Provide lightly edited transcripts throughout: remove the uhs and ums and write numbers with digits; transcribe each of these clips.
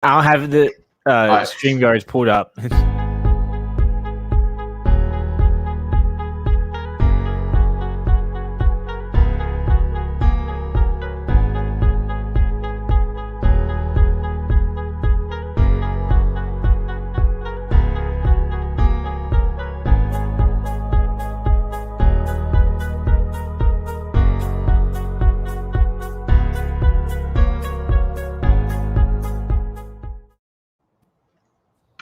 I'll have the StreamYards pulled up.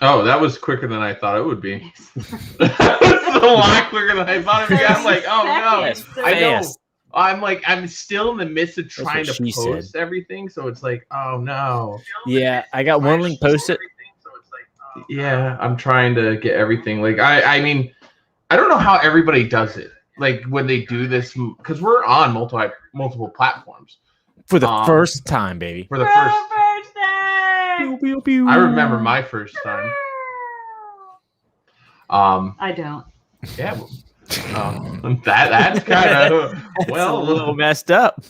Oh, that was quicker than I thought it would be. That was a lot quicker than I thought it would be. I'm like, oh no. I know. I'm still in the midst of trying to post everything, so it's like, oh no. Yeah, I got one link posted. Yeah, I'm trying to get everything. Like, I mean, I don't know how everybody does it. Like when they do this, because we're on multiple platforms for the first time, baby. For the first time. Pew, pew. I remember my first time. I don't. Yeah. That's kind of a little messed up.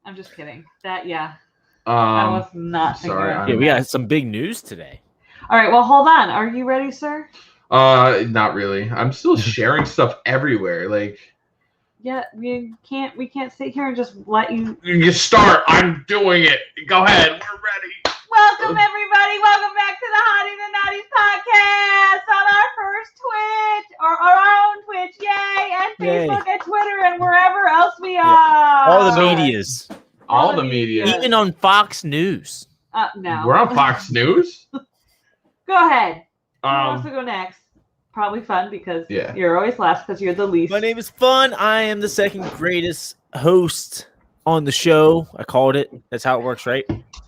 I'm just kidding. I was not thinking about we got some big news today. All right, well, hold on. Are you ready, sir? Not really. I'm still sharing stuff everywhere. Like, yeah, we can't sit here and just let you. You start. I'm doing it. Go ahead. We're ready. Welcome, everybody. Welcome back to the Hotties and Naughties podcast on our first Twitch, or our own Twitch, yay, and Facebook and Twitter and wherever else we are. All the medias. All the media. Even on Fox News. No. We're on Fox News? Go ahead. Who wants to go next? Probably Fun, because you're always last because you're the least. My name is Fun. I am the second greatest host on the show. I called it. That's how it works, right?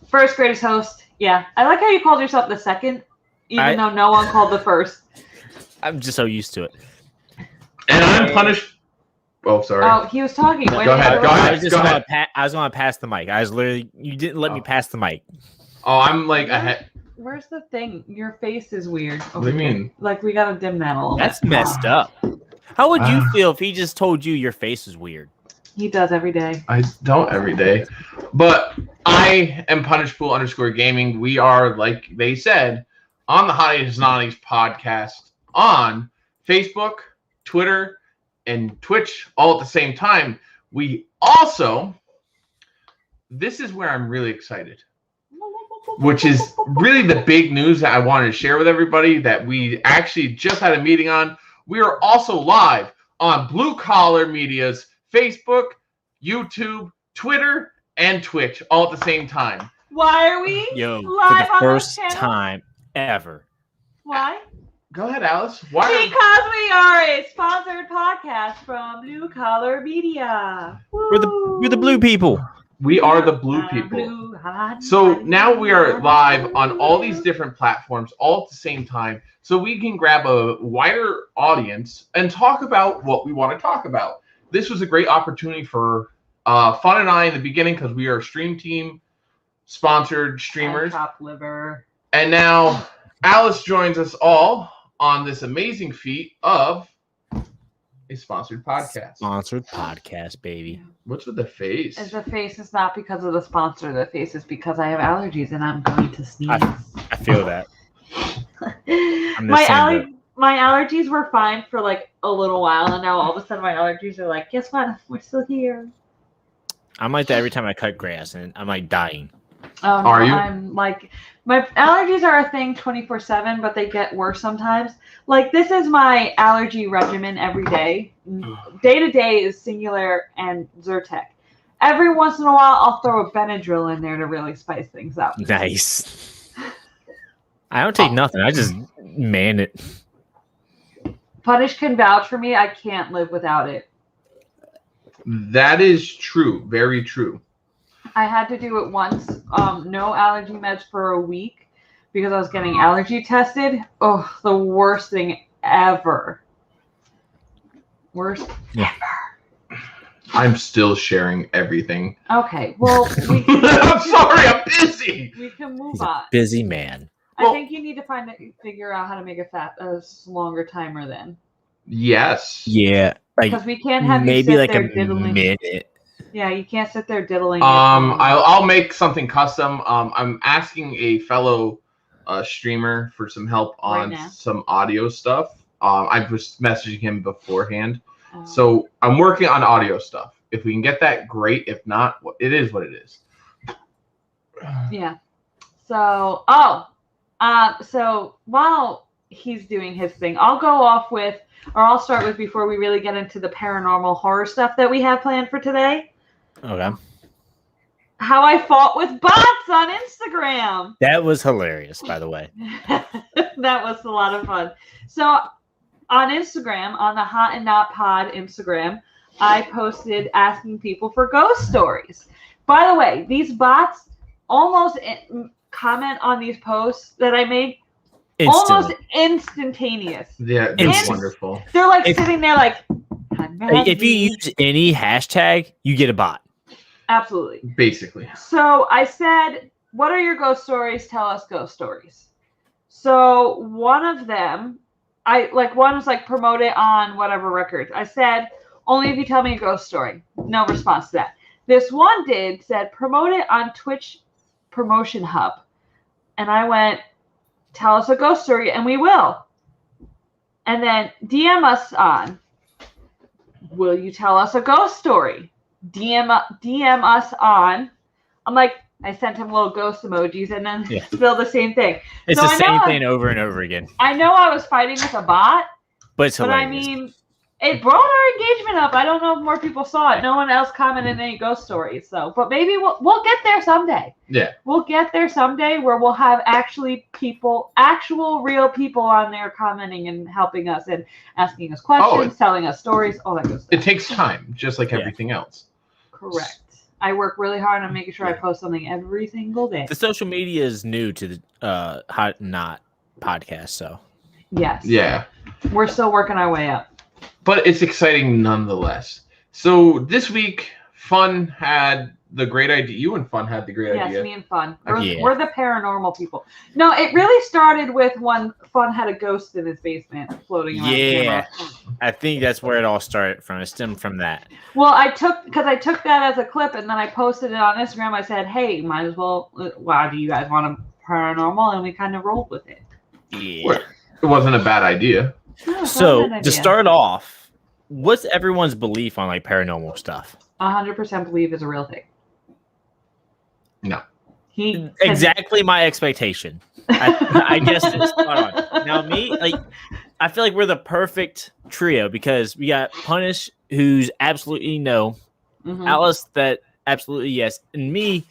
First greatest host. Yeah. I like how you called yourself the second, even though no one called the first. I'm just so used to it. And I'm punished. Oh, sorry. Oh, he was talking. Go ahead. I was going to pass the mic. You didn't let me pass the mic. Oh, I'm like ahead. Where's the thing? Your face is weird. What do you mean? Like, we got to dim that a little That's messed up. How would you feel if he just told you your face is weird? He does every day. I don't every day. But I am punishpool_gaming. We are, like they said, on the Hotties and Naughties podcast on Facebook, Twitter, and Twitch all at the same time. We also, this is where I'm really excited, which is really the big news that I wanted to share with everybody that we actually just had a meeting on. We are also live on Blue Collar Media's Facebook, YouTube, Twitter, and Twitch all at the same time. Why are we live for the first time ever? Why? Go ahead, Alice. Why? Because we are a sponsored podcast from Blue Collar Media. We're the blue people. We are the blue people. So now we are live on all these different platforms all at the same time, so we can grab a wider audience and talk about what we want to talk about. This was a great opportunity for Fun and I in the beginning because we are Stream Team sponsored streamers. Top liver. And now Alice joins us all on this amazing feat of a sponsored podcast. Sponsored podcast, baby. What's with the face? The face is not because of the sponsor. The face is because I have allergies and I'm going to sneeze. I feel that. My allergies were fine for like a little while, and now all of a sudden my allergies are like, guess what? We're still here. I'm like that every time I cut grass, and I'm like dying. Oh, no, are you? I'm like, my allergies are a thing 24/7, but they get worse sometimes. Like, this is my allergy regimen every day. Day to day is Singular and Zyrtec. Every once in a while, I'll throw a Benadryl in there to really spice things up. Nice. I don't take nothing. I just man it. Punish can vouch for me. I can't live without it. That is true. Very true. I had to do it once. No allergy meds for a week because I was getting allergy tested. Oh, the worst thing ever. Worst ever. I'm still sharing everything. Okay, well, I'm sorry, I'm busy. We can move He's on. a busy man. I think you need to figure out how to make a longer timer then. Yes. Yeah, like because we can't have maybe you sit like there a diddling. minute. Yeah, you can't sit there diddling. I'll make something custom. I'm asking a fellow streamer for some help on some audio stuff. I was messaging him beforehand, so I'm working on audio stuff. If we can get that, great. If not, it is what it is. Yeah. So, so while he's doing his thing, I'll go off with, or I'll start with before we really get into the paranormal horror stuff that we have planned for today. Okay. How I fought with bots on Instagram. That was hilarious, by the way. That was a lot of fun. So on Instagram, on the Hot and Not Pod Instagram, I posted asking people for ghost stories. By the way, these bots almost comment on these posts that I made almost instantaneous. Yeah, it's wonderful. They're like sitting there like, if you use any hashtag, you get a bot. Absolutely. Basically. So I said, what are your ghost stories? Tell us ghost stories. So one of them, one was like promote it on whatever records. I said, only if you tell me a ghost story. No response to that. This one said, promote it on Twitch Promotion Hub. And I went, tell us a ghost story and we will. And then DM us on, will you tell us a ghost story? DM us on. I'm like, I sent him little ghost emojis and then still the same thing. It's the same thing over and over again. I know I was fighting with a bot, but it's hilarious. I mean, it brought our engagement up. I don't know if more people saw it. No one else commented any ghost stories. So, but maybe we'll get there someday. Yeah, we'll get there someday where we'll have actual real people on there commenting and helping us and asking us questions, telling us stories, all that good stuff. It takes time, just like everything else. Correct. I work really hard on making sure I post something every single day. The social media is new to the Hot Not podcast, so yes. Yeah. We're still working our way up. But it's exciting nonetheless. So this week, Fun had the great idea. You and Fun had the great idea. Yes, me and Fun. We're the paranormal people. No, it really started with when Fun had a ghost in his basement floating around. Yeah, I think that's where it all started from. It stemmed from that. Well, I took that as a clip and then I posted it on Instagram. I said, hey, might as well, wow, do you guys want a paranormal? And we kind of rolled with it. Yeah. It wasn't a bad idea. No, so to start off, what's everyone's belief on like paranormal stuff? 100% believe is a real thing. No. Exactly my expectation. I guess it's spot on. Now me, I feel like we're the perfect trio because we got Punish, who's absolutely no, Alice that absolutely yes, and me,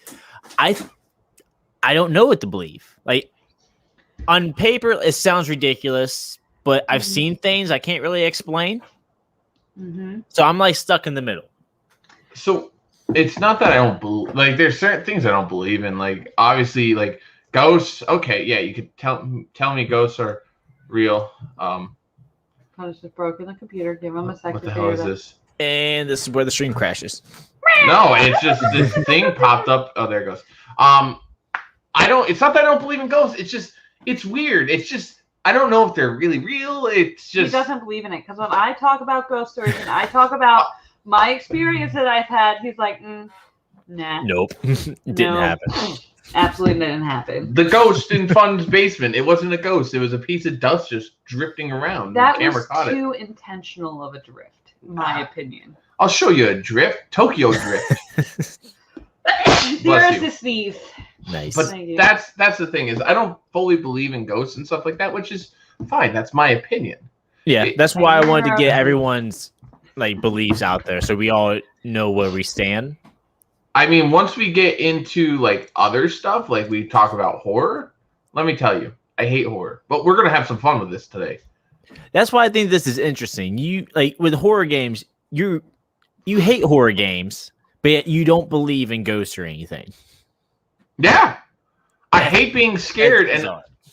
I don't know what to believe. Like on paper, it sounds ridiculous, but I've seen things I can't really explain. So I'm like stuck in the middle. So it's not that I don't believe. Like there's certain things I don't believe in. Like obviously, like ghosts. Okay, yeah, you could tell me ghosts are real. Punish has broken the computer. Give him a second. What the hell is this? And this is where the stream crashes. No, it's just this thing popped up. Oh, there it goes. It's not that I don't believe in ghosts. It's just it's weird. It's just I don't know if they're really real. It's just he doesn't believe in it because when I talk about ghost stories and I talk about my experience that I've had, he's like, nah. Nope, didn't happen. Absolutely didn't happen. The ghost in Fun's basement. It wasn't a ghost. It was a piece of dust just drifting around. That was too intentional of a drift, in my opinion. I'll show you a drift. Tokyo drift. There is a sneeze. Nice. But that's the thing is I don't fully believe in ghosts and stuff like that, which is fine. That's my opinion. Yeah, that's why I wanted to get everyone's like beliefs out there so we all know where we stand. I mean, once we get into like other stuff, like we talk about horror, let me tell you, I hate horror. But we're gonna have some fun with this today. That's why I think this is interesting. You like with horror games, you hate horror games, but yet you don't believe in ghosts or anything. Yeah. I hate being scared and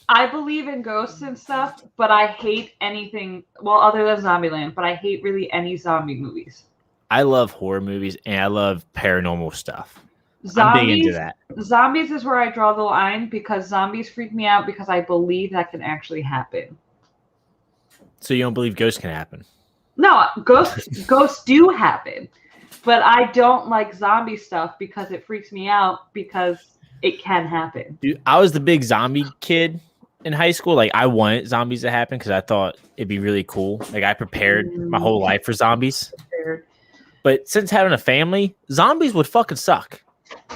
I believe in ghosts and stuff, but I hate anything other than Zombieland, but I hate really any zombie movies. I love horror movies and I love paranormal stuff. I'm big into that. Zombies is where I draw the line because zombies freak me out because I believe that can actually happen. So you don't believe ghosts can happen? No, ghosts do happen. But I don't like zombie stuff because it freaks me out because it can happen. Dude, I was the big zombie kid in high school. Like I wanted zombies to happen because I thought it'd be really cool. Like I prepared my whole life for zombies. But since having a family, zombies would fucking suck.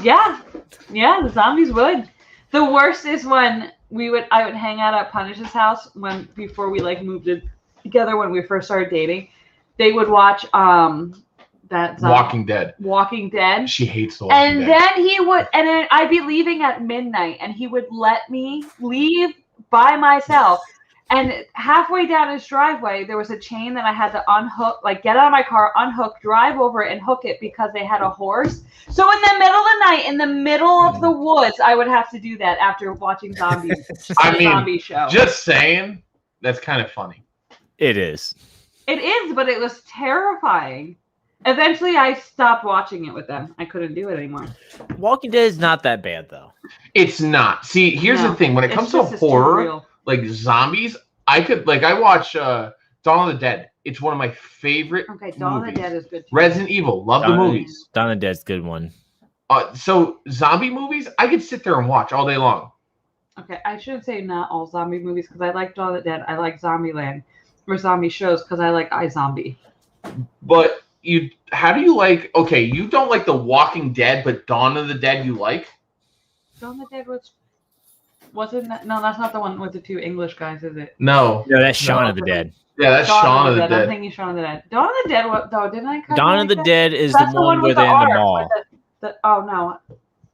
Yeah, the zombies would. The worst is when I would hang out at Punish's house before we like moved in together when we first started dating. They would watch that Walking Dead. Walking Dead. She hates the Walking Dead. And then I'd be leaving at midnight, and he would let me leave by myself. And halfway down his driveway, there was a chain that I had to unhook, like get out of my car, unhook, drive over it, and hook it because they had a horse. So in the middle of the night, in the middle of the woods, I would have to do that after watching zombie show. Just saying, that's kind of funny. It is. It is, but it was terrifying. Eventually, I stopped watching it with them. I couldn't do it anymore. Walking Dead is not that bad, though. It's not. See, here's the thing. When it comes to horror, like zombies, I watch Dawn of the Dead. It's one of my favorite Dawn movies. of the Dead is good too. Resident Evil, love the movies. Dawn of the Dead's a good one. So zombie movies, I could sit there and watch all day long. Okay, I shouldn't say not all zombie movies because I like Dawn of the Dead. I like Zombieland or zombie shows because I like iZombie. But how do you like? Okay, you don't like The Walking Dead, but Dawn of the Dead you like? Dawn of the Dead wasn't that? No, that's not the one with the two English guys, is it? No, that's Shaun of the Dead. Yeah, that's Shaun of the Dead. I'm thinking Shaun of the Dead. Dawn of the Dead, though, didn't I? Dawn of the Dead is the one where they're in the mall. Oh no,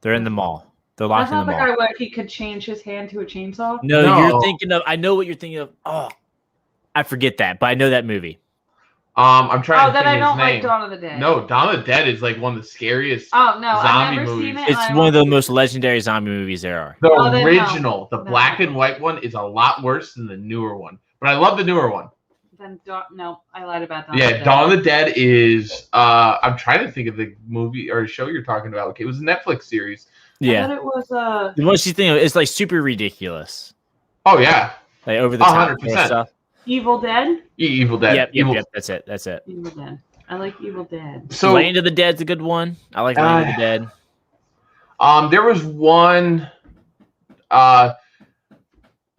they're in the mall. They're locked in the mall. That's not the guy where he could change his hand to a chainsaw. No, you're thinking of. I know what you're thinking of. Oh, I forget that, but I know that movie. I'm trying to think of his name. Oh, then I don't like Dawn of the Dead. No, Dawn of the Dead is like one of the scariest zombie I've never movies. Seen it, it's one of the most legendary zombie movies there are. The original, the black and white one, is a lot worse than the newer one. But I love the newer one. Then no, I lied about that. Yeah, Dawn of the Dead is. I'm trying to think of the movie or show you're talking about. It was a Netflix series. Yeah, I thought it was the one she's thinking of is like super ridiculous. Oh yeah, like over the top 100%. Stuff. Evil Dead. Evil Dead. Yep. That's it. Evil Dead. I like Evil Dead. So Land of the Dead's a good one. I like Land of the Dead. There was one.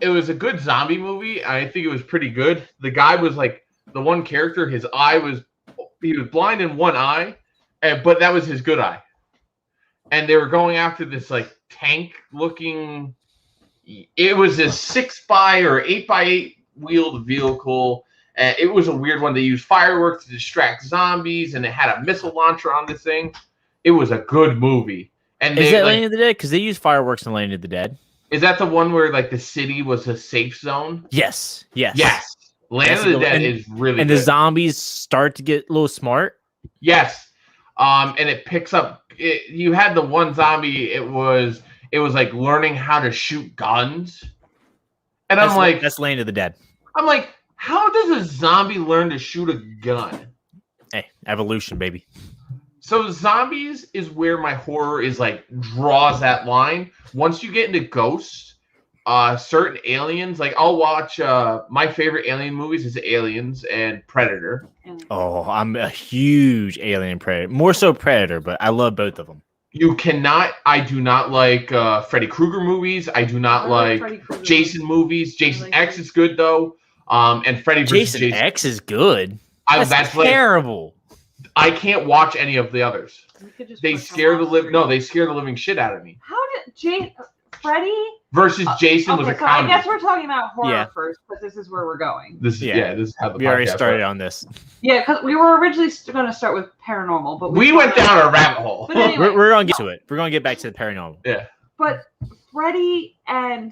It was a good zombie movie. I think it was pretty good. The guy was like the one character. He was blind in one eye, but that was his good eye. And they were going after this like tank looking. It was a 6x or 8x8 wheeled vehicle. It was a weird one. They used fireworks to distract zombies, and it had a missile launcher on the thing. It was a good movie. And is that Land of the Dead? Because they use fireworks in Land of the Dead. Is that the one where like the city was a safe zone? Yes. Land of the Dead is really and good. The zombies start to get a little smart. Yes. And it picks up. You had the one zombie. It was like learning how to shoot guns. And I'm like, that's Land of the Dead. I'm like, how does a zombie learn to shoot a gun? Hey, evolution, baby. So zombies is where my horror is like draws that line. Once you get into ghosts, certain aliens, like I'll watch my favorite alien movies is Aliens and Predator. Oh, I'm a huge Alien Predator. More so Predator, but I love both of them. I do not like Freddy Krueger movies. I do not like Jason movies. Jason X is good though. And Freddy vs. Jason X is good. That's terrible. I can't watch any of the others. They scare the living shit out of me. How did Freddy versus Jason was a comedy? I guess we're talking about horror first, but this is where we're going. This is how we already started on this. Yeah, because we were originally going to start with paranormal, but we went down a rabbit hole. But anyway, we're going to get to it. We're going to get back to the paranormal. Yeah. But Freddy and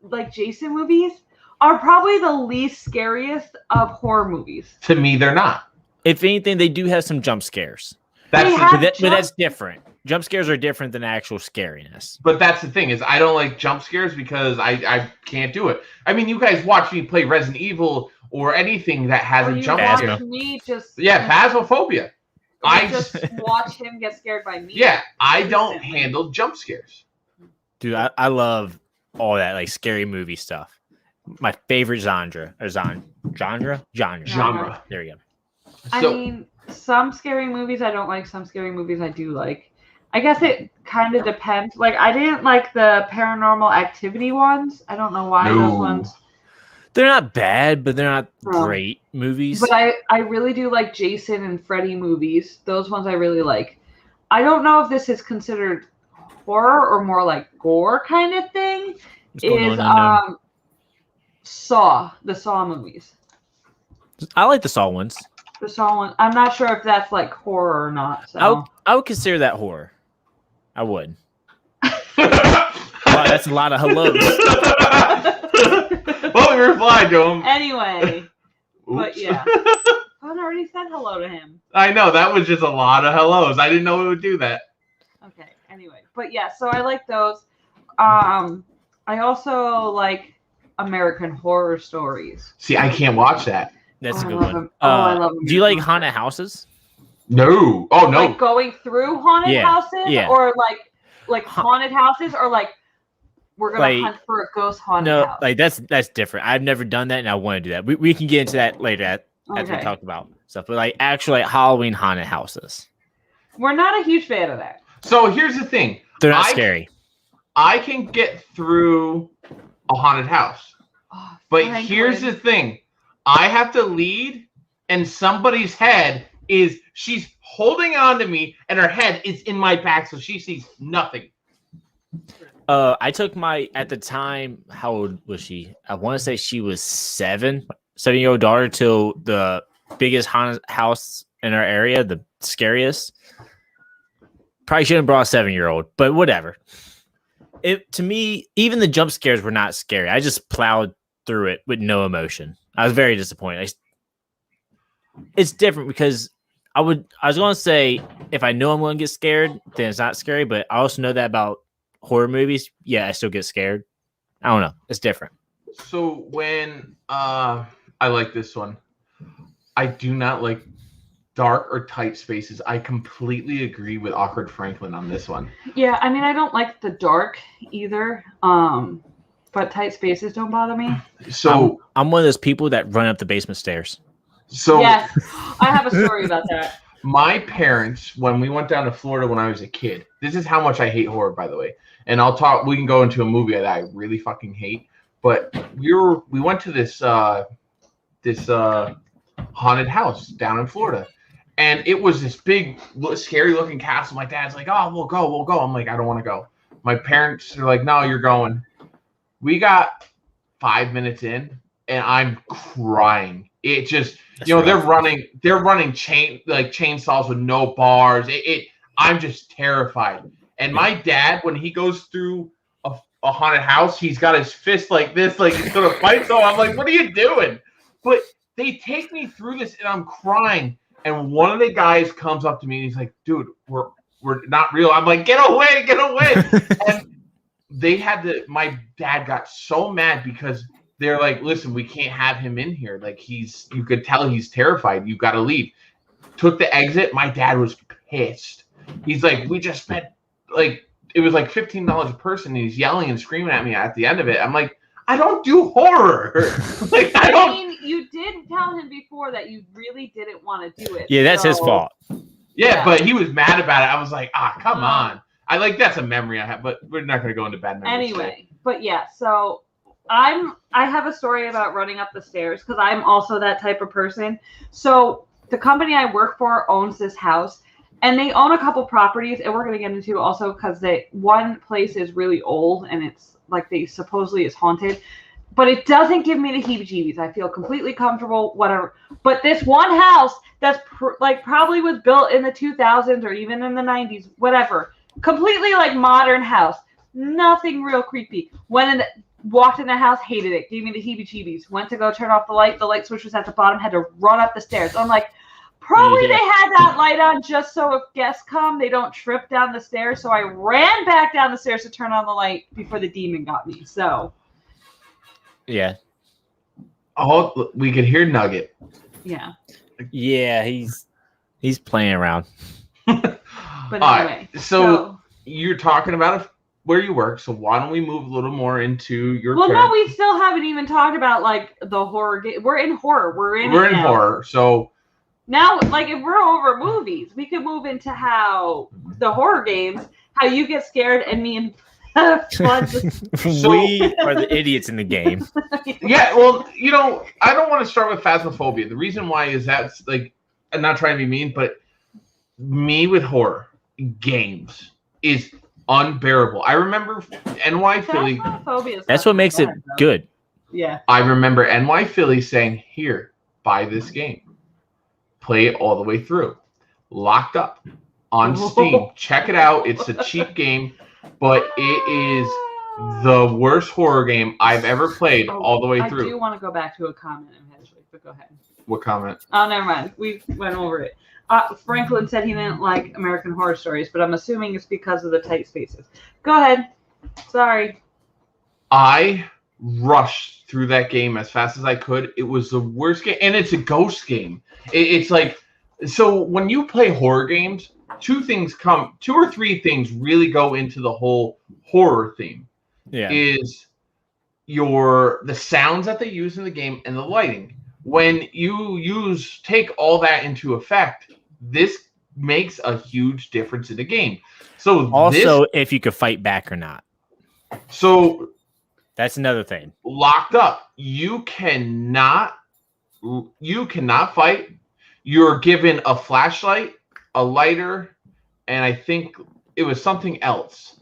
like Jason movies are probably the least scariest of horror movies. To me, they're not. If anything, they do have some jump scares. But that's different. Jump scares are different than actual scariness. But that's the thing is I don't like jump scares because I can't do it. I mean, you guys watch me play Resident Evil or anything that has a jump scare. Phasmophobia. I just watch him get scared by me. Yeah, I don't handle jump scares. Dude, I love all that like scary movie stuff. My favorite genre. There we go. I mean, some scary movies I don't like. Some scary movies I do like. I guess it kind of depends. Like I didn't like the Paranormal Activity ones. I don't know why those ones. They're not bad, but they're not No. great movies. But I really do like Jason and Freddy movies. Those ones I really like. I don't know if this is considered horror or more like gore kind of thing. Is Saw, the Saw movies. I like the Saw ones. The Saw one. I'm not sure if that's like horror or not. So. I would consider that horror. I would. Wow, that's a lot of hellos. Well, you replied to him. Anyway, but yeah, I already said hello to him. I know that was just a lot of hellos. I didn't know it would do that. Okay. Anyway, but yeah, so I like those. I also like American Horror Stories. See, I can't watch that. That's a good love one. them. I love them. Do you like haunted houses? No. Oh no. Like going through haunted houses, or like haunted houses, or like we're gonna hunt for a ghost haunted house. Like that's different. I've never done that, and I want to do that. We can get into that later as we talk about stuff. But like actually, like Halloween haunted houses. We're not a huge fan of that. So here's the thing. They're not scary. I can get through a haunted house, but here's the thing. I have to lead, and somebody's head she's holding on to me, and her head is in my back, so she sees nothing. I took at the time, how old was she? I want to say she was 7-year-old daughter to the biggest haunted house in our area, the scariest. Probably shouldn't have brought a 7-year-old, but whatever. To me, even the jump scares were not scary. I just plowed through it with no emotion. I was very disappointed. It's different because I was going to say if I know I'm going to get scared, then it's not scary. But I also know that about horror movies. Yeah, I still get scared. I don't know. It's different. So when I like this one, I do not like dark or tight spaces. I completely agree with Awkward Franklin on this one. Yeah, I mean, I don't like the dark either. But tight spaces don't bother me. So I'm one of those people that run up the basement stairs. So yes, I have a story about that. My parents, when we went down to Florida when I was a kid, this is how much I hate horror, by the way. And we can go into a movie that I really fucking hate. But we went to this haunted house down in Florida. And it was this big, scary looking castle. My dad's like, oh, we'll go. I'm like, I don't want to go. My parents are like, no, you're going. We got 5 minutes in, and I'm crying. It just, they're running chainsaws with no bars. I'm just terrified. And my dad, when he goes through a haunted house, he's got his fist like this, like he's gonna fight. So I'm like, what are you doing? But they take me through this, and I'm crying. And one of the guys comes up to me, and he's like, dude, we're not real. I'm like, get away. And my dad got so mad because they're like, listen, we can't have him in here. Like you could tell he's terrified. You got to leave. Took the exit. My dad was pissed. He's like, we just spent it was like $15 a person. And he's yelling and screaming at me at the end of it. I'm like, I don't do horror. I mean, you did tell him before that you really didn't want to do it. Yeah, that's his fault. Yeah, but he was mad about it. I was like, come on. That's a memory I have, but we're not going to go into bad memories. Anyway, but yeah, so I have a story about running up the stairs because I'm also that type of person. So the company I work for owns this house, and they own a couple properties, and we're going to get into also because one place is really old, and it's like they supposedly is haunted, but it doesn't give me the heebie-jeebies. I feel completely comfortable, whatever. But this one house that's probably was built in the 2000s or even in the 90s, whatever. Completely modern house. Nothing real creepy. Walked in the house, hated it. Gave me the heebie-jeebies. Went to go turn off the light. The light switch was at the bottom. Had to run up the stairs. I'm like, probably they had that light on just so if guests come, they don't trip down the stairs. So I ran back down the stairs to turn on the light before the demon got me. So. Yeah. Oh, we could hear Nugget. Yeah. Yeah, he's playing around. But anyway, so you're talking about where you work. So why don't we move a little more into your? Well, no, we still haven't even talked about the horror game. We're in horror. We're in horror. So Now, like, if we're over movies, we could move into how the horror games, how you get scared and me and Flood just... We are the idiots in the game. Yeah, well, you know, I don't want to start with Phasmophobia. The reason why is that's like, I'm not trying to be mean, but me with horror games is unbearable. I remember NY Philly. That's what makes it good. Yeah. I remember NY Philly saying, "Here, buy this game, play it all the way through, locked up on Steam. Check it out. It's a cheap game, but it is the worst horror game I've ever played all the way through." I do want to go back to a comment eventually, but go ahead. What comment? Oh, never mind. We went over it. Franklin said he didn't like American Horror Stories, but I'm assuming it's because of the tight spaces. Go ahead. Sorry. I rushed through that game as fast as I could. It was the worst game, and it's a ghost game. It's like, so when you play horror games, two or three things really go into the whole horror theme. Yeah. Is the sounds that they use in the game and the lighting. When you take all that into effect, this makes a huge difference in the game. So also, if you could fight back or not. So that's another thing. Locked up, you cannot fight. You're given a flashlight, a lighter, and I think it was something else.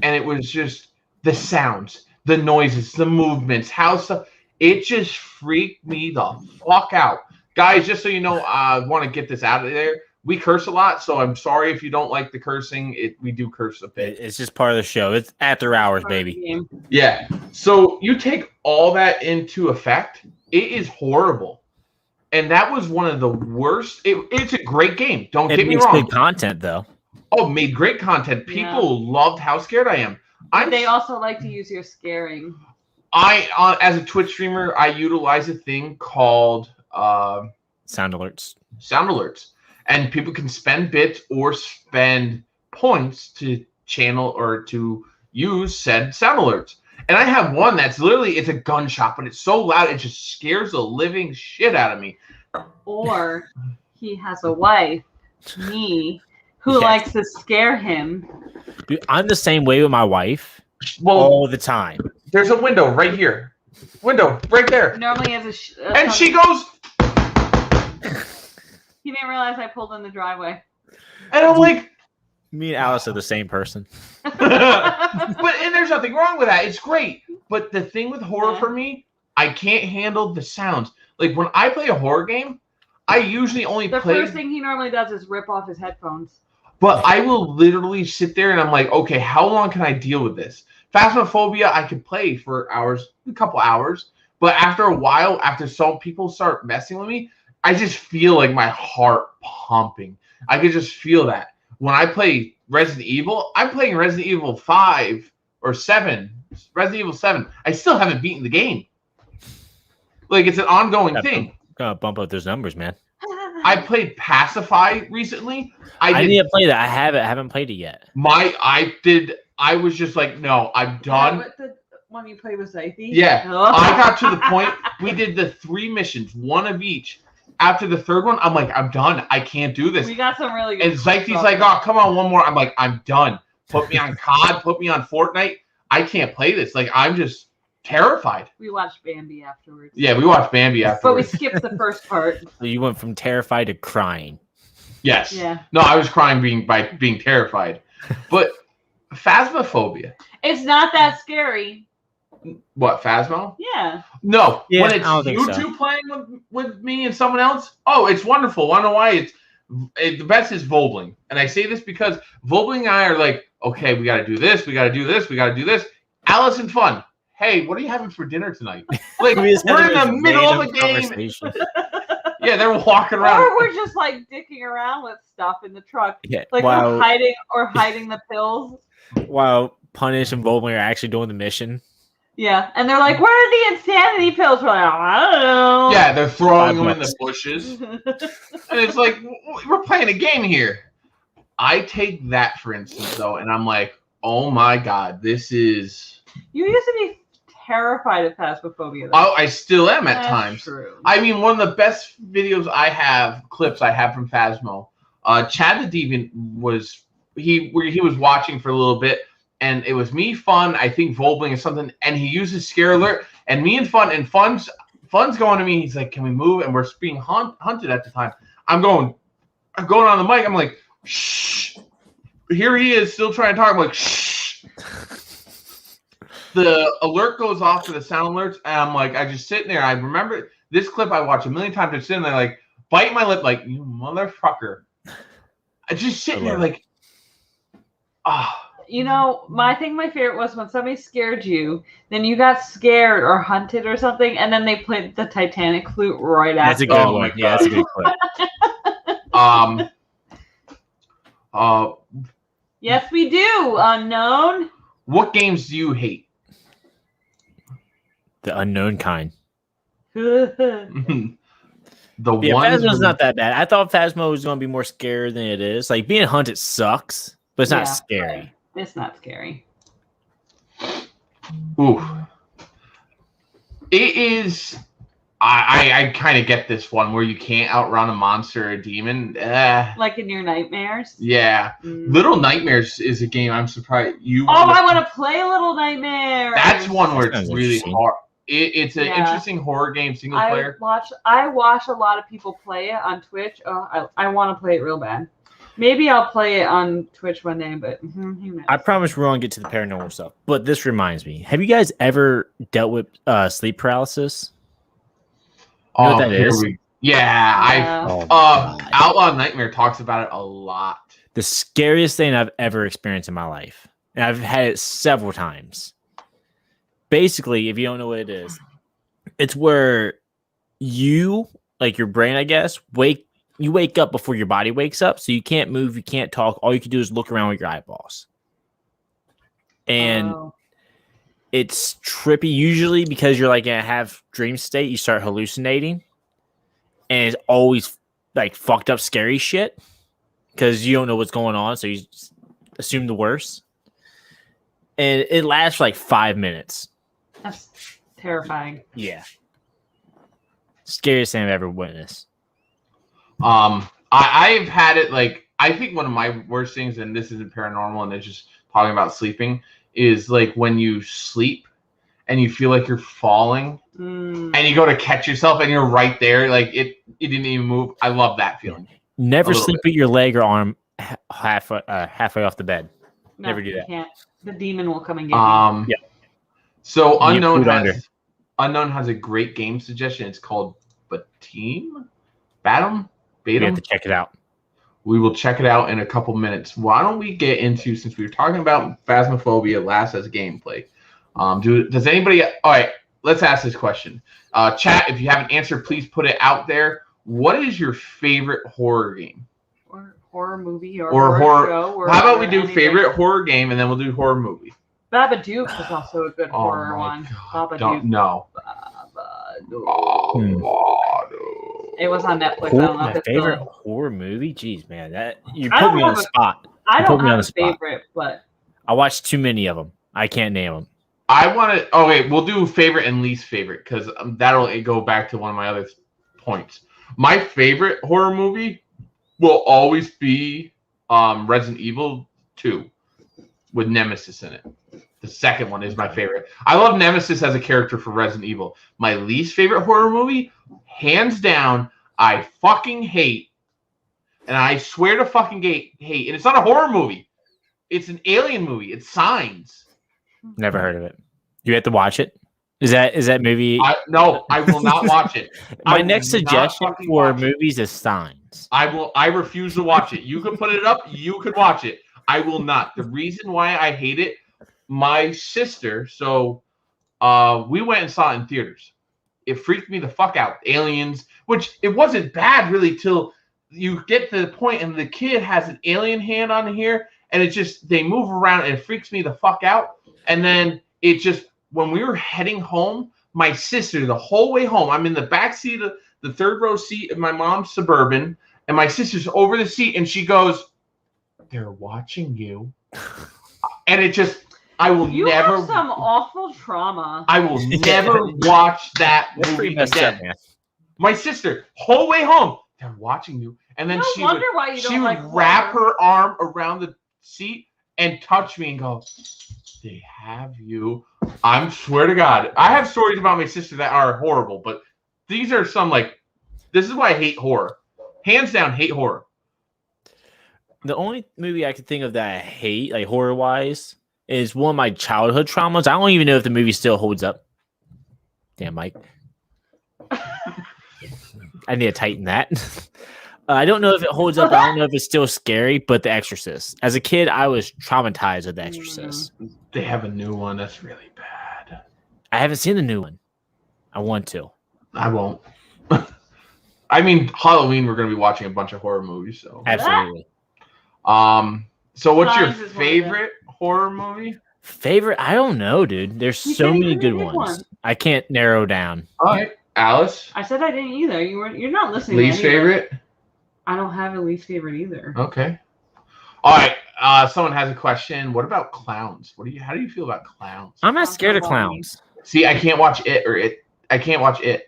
And it was just the sounds, the noises, the movements, how stuff. It just freaked me the fuck out. Guys, just so you know, I want to get this out of there. We curse a lot, so I'm sorry if you don't like the cursing. We do curse a bit. It's just part of the show. It's after hours, baby. Yeah. So you take all that into effect. It is horrible. And that was one of the worst. It's a great game. Don't get me wrong. It makes good content, though. Oh, made great content. People loved how scared I am. They also like to use your scaring. As a Twitch streamer, I utilize a thing called sound alerts. Sound alerts, and people can spend bits or spend points to channel or to use said sound alerts. And I have one that's literally it's a gunshot, but it's so loud it just scares the living shit out of me. Or he has a wife, me, who likes to scare him. Dude, I'm the same way with my wife. All the time. There's a window right here. Window right there. Normally has and she goes. He didn't realize I pulled in the driveway. And I'm like, me and Alice are the same person. And there's nothing wrong with that. It's great. But the thing with horror for me, I can't handle the sounds. Like when I play a horror game, I usually only play. The first thing he normally does is rip off his headphones. But I will literally sit there and I'm like, okay, how long can I deal with this? Phasmophobia, I could play for hours, a couple hours. But after a while, after some people start messing with me, I just feel like my heart pumping. I could just feel that. When I play Resident Evil, I'm playing Resident Evil 5 or 7. Resident Evil 7. I still haven't beaten the game. Like, it's an ongoing thing. Gotta bump up those numbers, man. I played Pacify recently. I need to play that. I haven't played it yet. I was just like, no, I'm done. What the one you played with Zythe? Yeah. I got to the point, we did the 3 missions, one of each. After the third one, I'm like, I'm done. I can't do this. We got some really good And Zythe's like, oh, come on, one more. I'm like, I'm done. Put me on COD, put me on Fortnite. I can't play this. Like, I'm just terrified. We watched Bambi afterwards. Yeah, we watched Bambi afterwards. But we skipped the first part. So you went from terrified to crying. Yes. Yeah. No, I was crying by being terrified. But Phasmophobia. It's not that scary. What, Phasmo? Yeah. No. Yeah, when it's you two playing with me and someone else, oh, it's wonderful. I don't know why. The best is Volbling. And I say this because Volbling and I are like, okay, we got to do this. We got to do this. We got to do this. Alice and Fun. Hey, what are you having for dinner tonight? Like, we're in the middle of a game. Yeah, they're walking around. Or we're just like dicking around with stuff in the truck. Yeah. Like we're hiding the pills. While Punish and Volbling are actually doing the mission. Yeah, and they're like, "Where are the insanity pills?" We're like, "I don't know." Yeah, they're throwing them in the bushes, and it's like we're playing a game here. I take that for instance, though, and I'm like, "Oh my god, this is." You used to be terrified of phasmophobia. Oh, I still am at That's times. True. I mean, one of the best clips I have from Phasmo. Chad the Deviant was he was watching for a little bit, and it was me, Fun, I think Volbling or something, and he uses scare alert, and me and Fun's going to me. He's like, "Can we move?" And we're being hunted at the time. I'm going on the mic. I'm like, "Shh." Here he is, still trying to talk. I'm like, "Shh." The alert goes off for the sound alerts, and I'm like, I just sitting there. I remember this clip I watched a million times. I'm sitting there like, bite my lip, like, you motherfucker. I just sitting there like, You know, my favorite was when somebody scared you, then you got scared or hunted or something, and then they played the Titanic flute right after. That's a good one. Yeah, that's a good clip. Yes, we do. Unknown. What games do you hate? The unknown kind. The Yeah, one Phasmo's not that bad. I thought Phasmo was going to be more scary than it is. Like, being hunted sucks, but it's not scary. Right. It's not scary. Ooh. It is. I kind of get this one where you can't outrun a monster or a demon. Like in your nightmares? Yeah. Little Nightmares is a game I'm surprised you. I want to play Little Nightmares. That's one where it's really hard. It's an interesting horror game, single player. I watch a lot of people play it on Twitch. Oh, I want to play it real bad. Maybe I'll play it on Twitch one day, but who knows? I promise we're going to get to the paranormal stuff. But this reminds me. Have you guys ever dealt with sleep paralysis? You know what that is? Outlaw Nightmare talks about it a lot. The scariest thing I've ever experienced in my life. And I've had it several times. Basically, if you don't know what it is, it's where you, like your brain, I guess, wake up before your body wakes up. So you can't move, you can't talk. All you can do is look around with your eyeballs. And it's trippy. Usually because you're like in a half dream state, you start hallucinating. And it's always like fucked up scary shit. Because you don't know what's going on. So you assume the worst. And it lasts for like 5 minutes. That's terrifying. Yeah. Scariest thing I've ever witnessed. I've had it like, I think one of my worst things, and this isn't paranormal and it's just talking about sleeping, is like when you sleep and you feel like you're falling and you go to catch yourself and you're right there, like it didn't even move. I love that feeling. Never sleep with your leg or arm halfway off the bed. No, Never do that. Can't. The demon will come and get you. Yeah. So Unknown has a great game suggestion. It's called Batum. We have to check it out. We will check it out in a couple minutes. Why don't we get into, since we were talking about Phasmophobia last as gameplay, does anybody, all right, let's ask this question. Chat, if you have an answer, please put it out there. What is your favorite horror game? Or horror movie or horror show? Or how about we do anything. favorite horror game and then we'll do horror movie? Babadook is also a good horror one. God, Babadook. don't know. It was on Netflix. I don't know My if it's favorite still... horror movie? Jeez, man. You I put don't me on have the a- spot. I You don't put me on have the a spot. favorite, but I watched too many of them. I can't name them. I want to. Okay, we'll do favorite and least favorite because that'll go back to one of my other points. My favorite horror movie will always be Resident Evil 2 with Nemesis in it. The second one is my favorite. I love Nemesis as a character for Resident Evil. My least favorite horror movie, hands down, I fucking hate, and I swear to fucking hate, and it's not a horror movie. It's an alien movie. It's Signs. Never heard of it. You have to watch it. Is that movie? No, I will not watch it. My next suggestion for movies is Signs. I refuse to watch it. You can put it up. You could watch it. I will not. The reason why I hate it, my sister. So, we went and saw it in theaters. It freaked me the fuck out. Aliens, which it wasn't bad really till you get to the point and the kid has an alien hand on here and it just, they move around and it freaks me the fuck out. And then it just, when we were heading home, my sister, the whole way home, I'm in the back seat of the third row seat of my mom's Suburban, and my sister's over the seat and she goes, "They're watching you." And it just, I will You never. have some awful trauma. I will never watch that That's movie pretty messed again. up, man. My sister, whole way home, they're watching you, and then No she wonder would, why you don't she would like wrap horror. her arm around the seat and touch me and go, "They have you." I swear to God, I have stories about my sister that are horrible, but these are some this is why I hate horror. Hands down, hate horror. The only movie I could think of that I hate, like horror wise, is one of my childhood traumas. I don't even know if the movie still holds up. Damn, Mike. I need to tighten that. I don't know if it holds up. I don't know if it's still scary, but The Exorcist. As a kid, I was traumatized with The Exorcist. They have a new one that's really bad. I haven't seen the new one. I want to. I won't. I mean, Halloween, we're going to be watching a bunch of horror movies. So Absolutely. So what's your Signs is one of favorite horror movie? Favorite? I don't know, dude. There's You so said you many couldn't good pick ones. one. I can't narrow down. All right, Alice. I said I didn't either. You're not listening. Least to any of it. favorite? I don't have a least favorite either. Okay. All right. Someone has a question. What about clowns? How do you feel about clowns? I'm not Sounds scared of so clowns. See, I can't watch it. I can't watch it.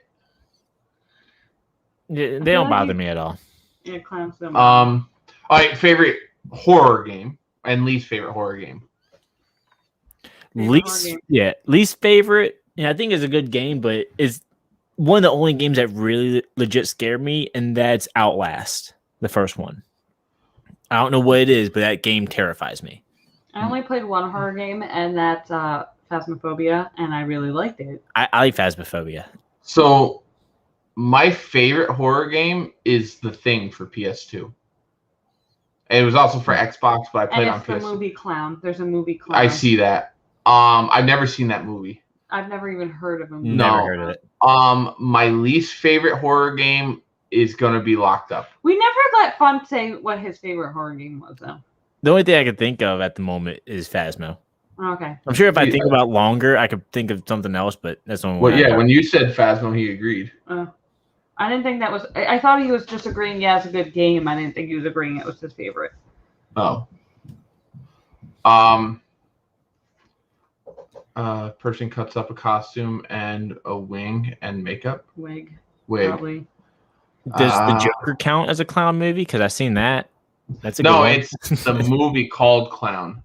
They don't bother me at all. Yeah, clowns don't. All right. Favorite horror game and least favorite horror game. Favorite horror game. Least favorite. Yeah, I think it's a good game, but it's one of the only games that really legit scared me, and that's Outlast, the first one. I don't know what it is, but that game terrifies me. I only played one horror game, and that's Phasmophobia, and I really liked it. I like Phasmophobia. So, my favorite horror game is The Thing for PS2. It was also for Xbox, but I played And on it's the PS2. movie Clown. There's a movie Clown. I see that. I've never seen that movie. I've never even heard of a movie. Never No. heard of it. My least favorite horror game is gonna be Locked Up. We never let Fun say what his favorite horror game was, though. The only thing I can think of at the moment is Phasmo. Okay. I'm sure if I think about longer, I could think of something else, but that's the only Well, one. yeah, when you said Phasmo, he agreed. I didn't think that was. I thought he was just agreeing, yeah, it's a good game. I didn't think he was agreeing it was his favorite. Oh. Person cuts up a costume and a wing and makeup. Wig. Wig. Probably. Does the Joker count as a clown movie? Because I've seen that. That's a good No, one. it's the movie called Clown.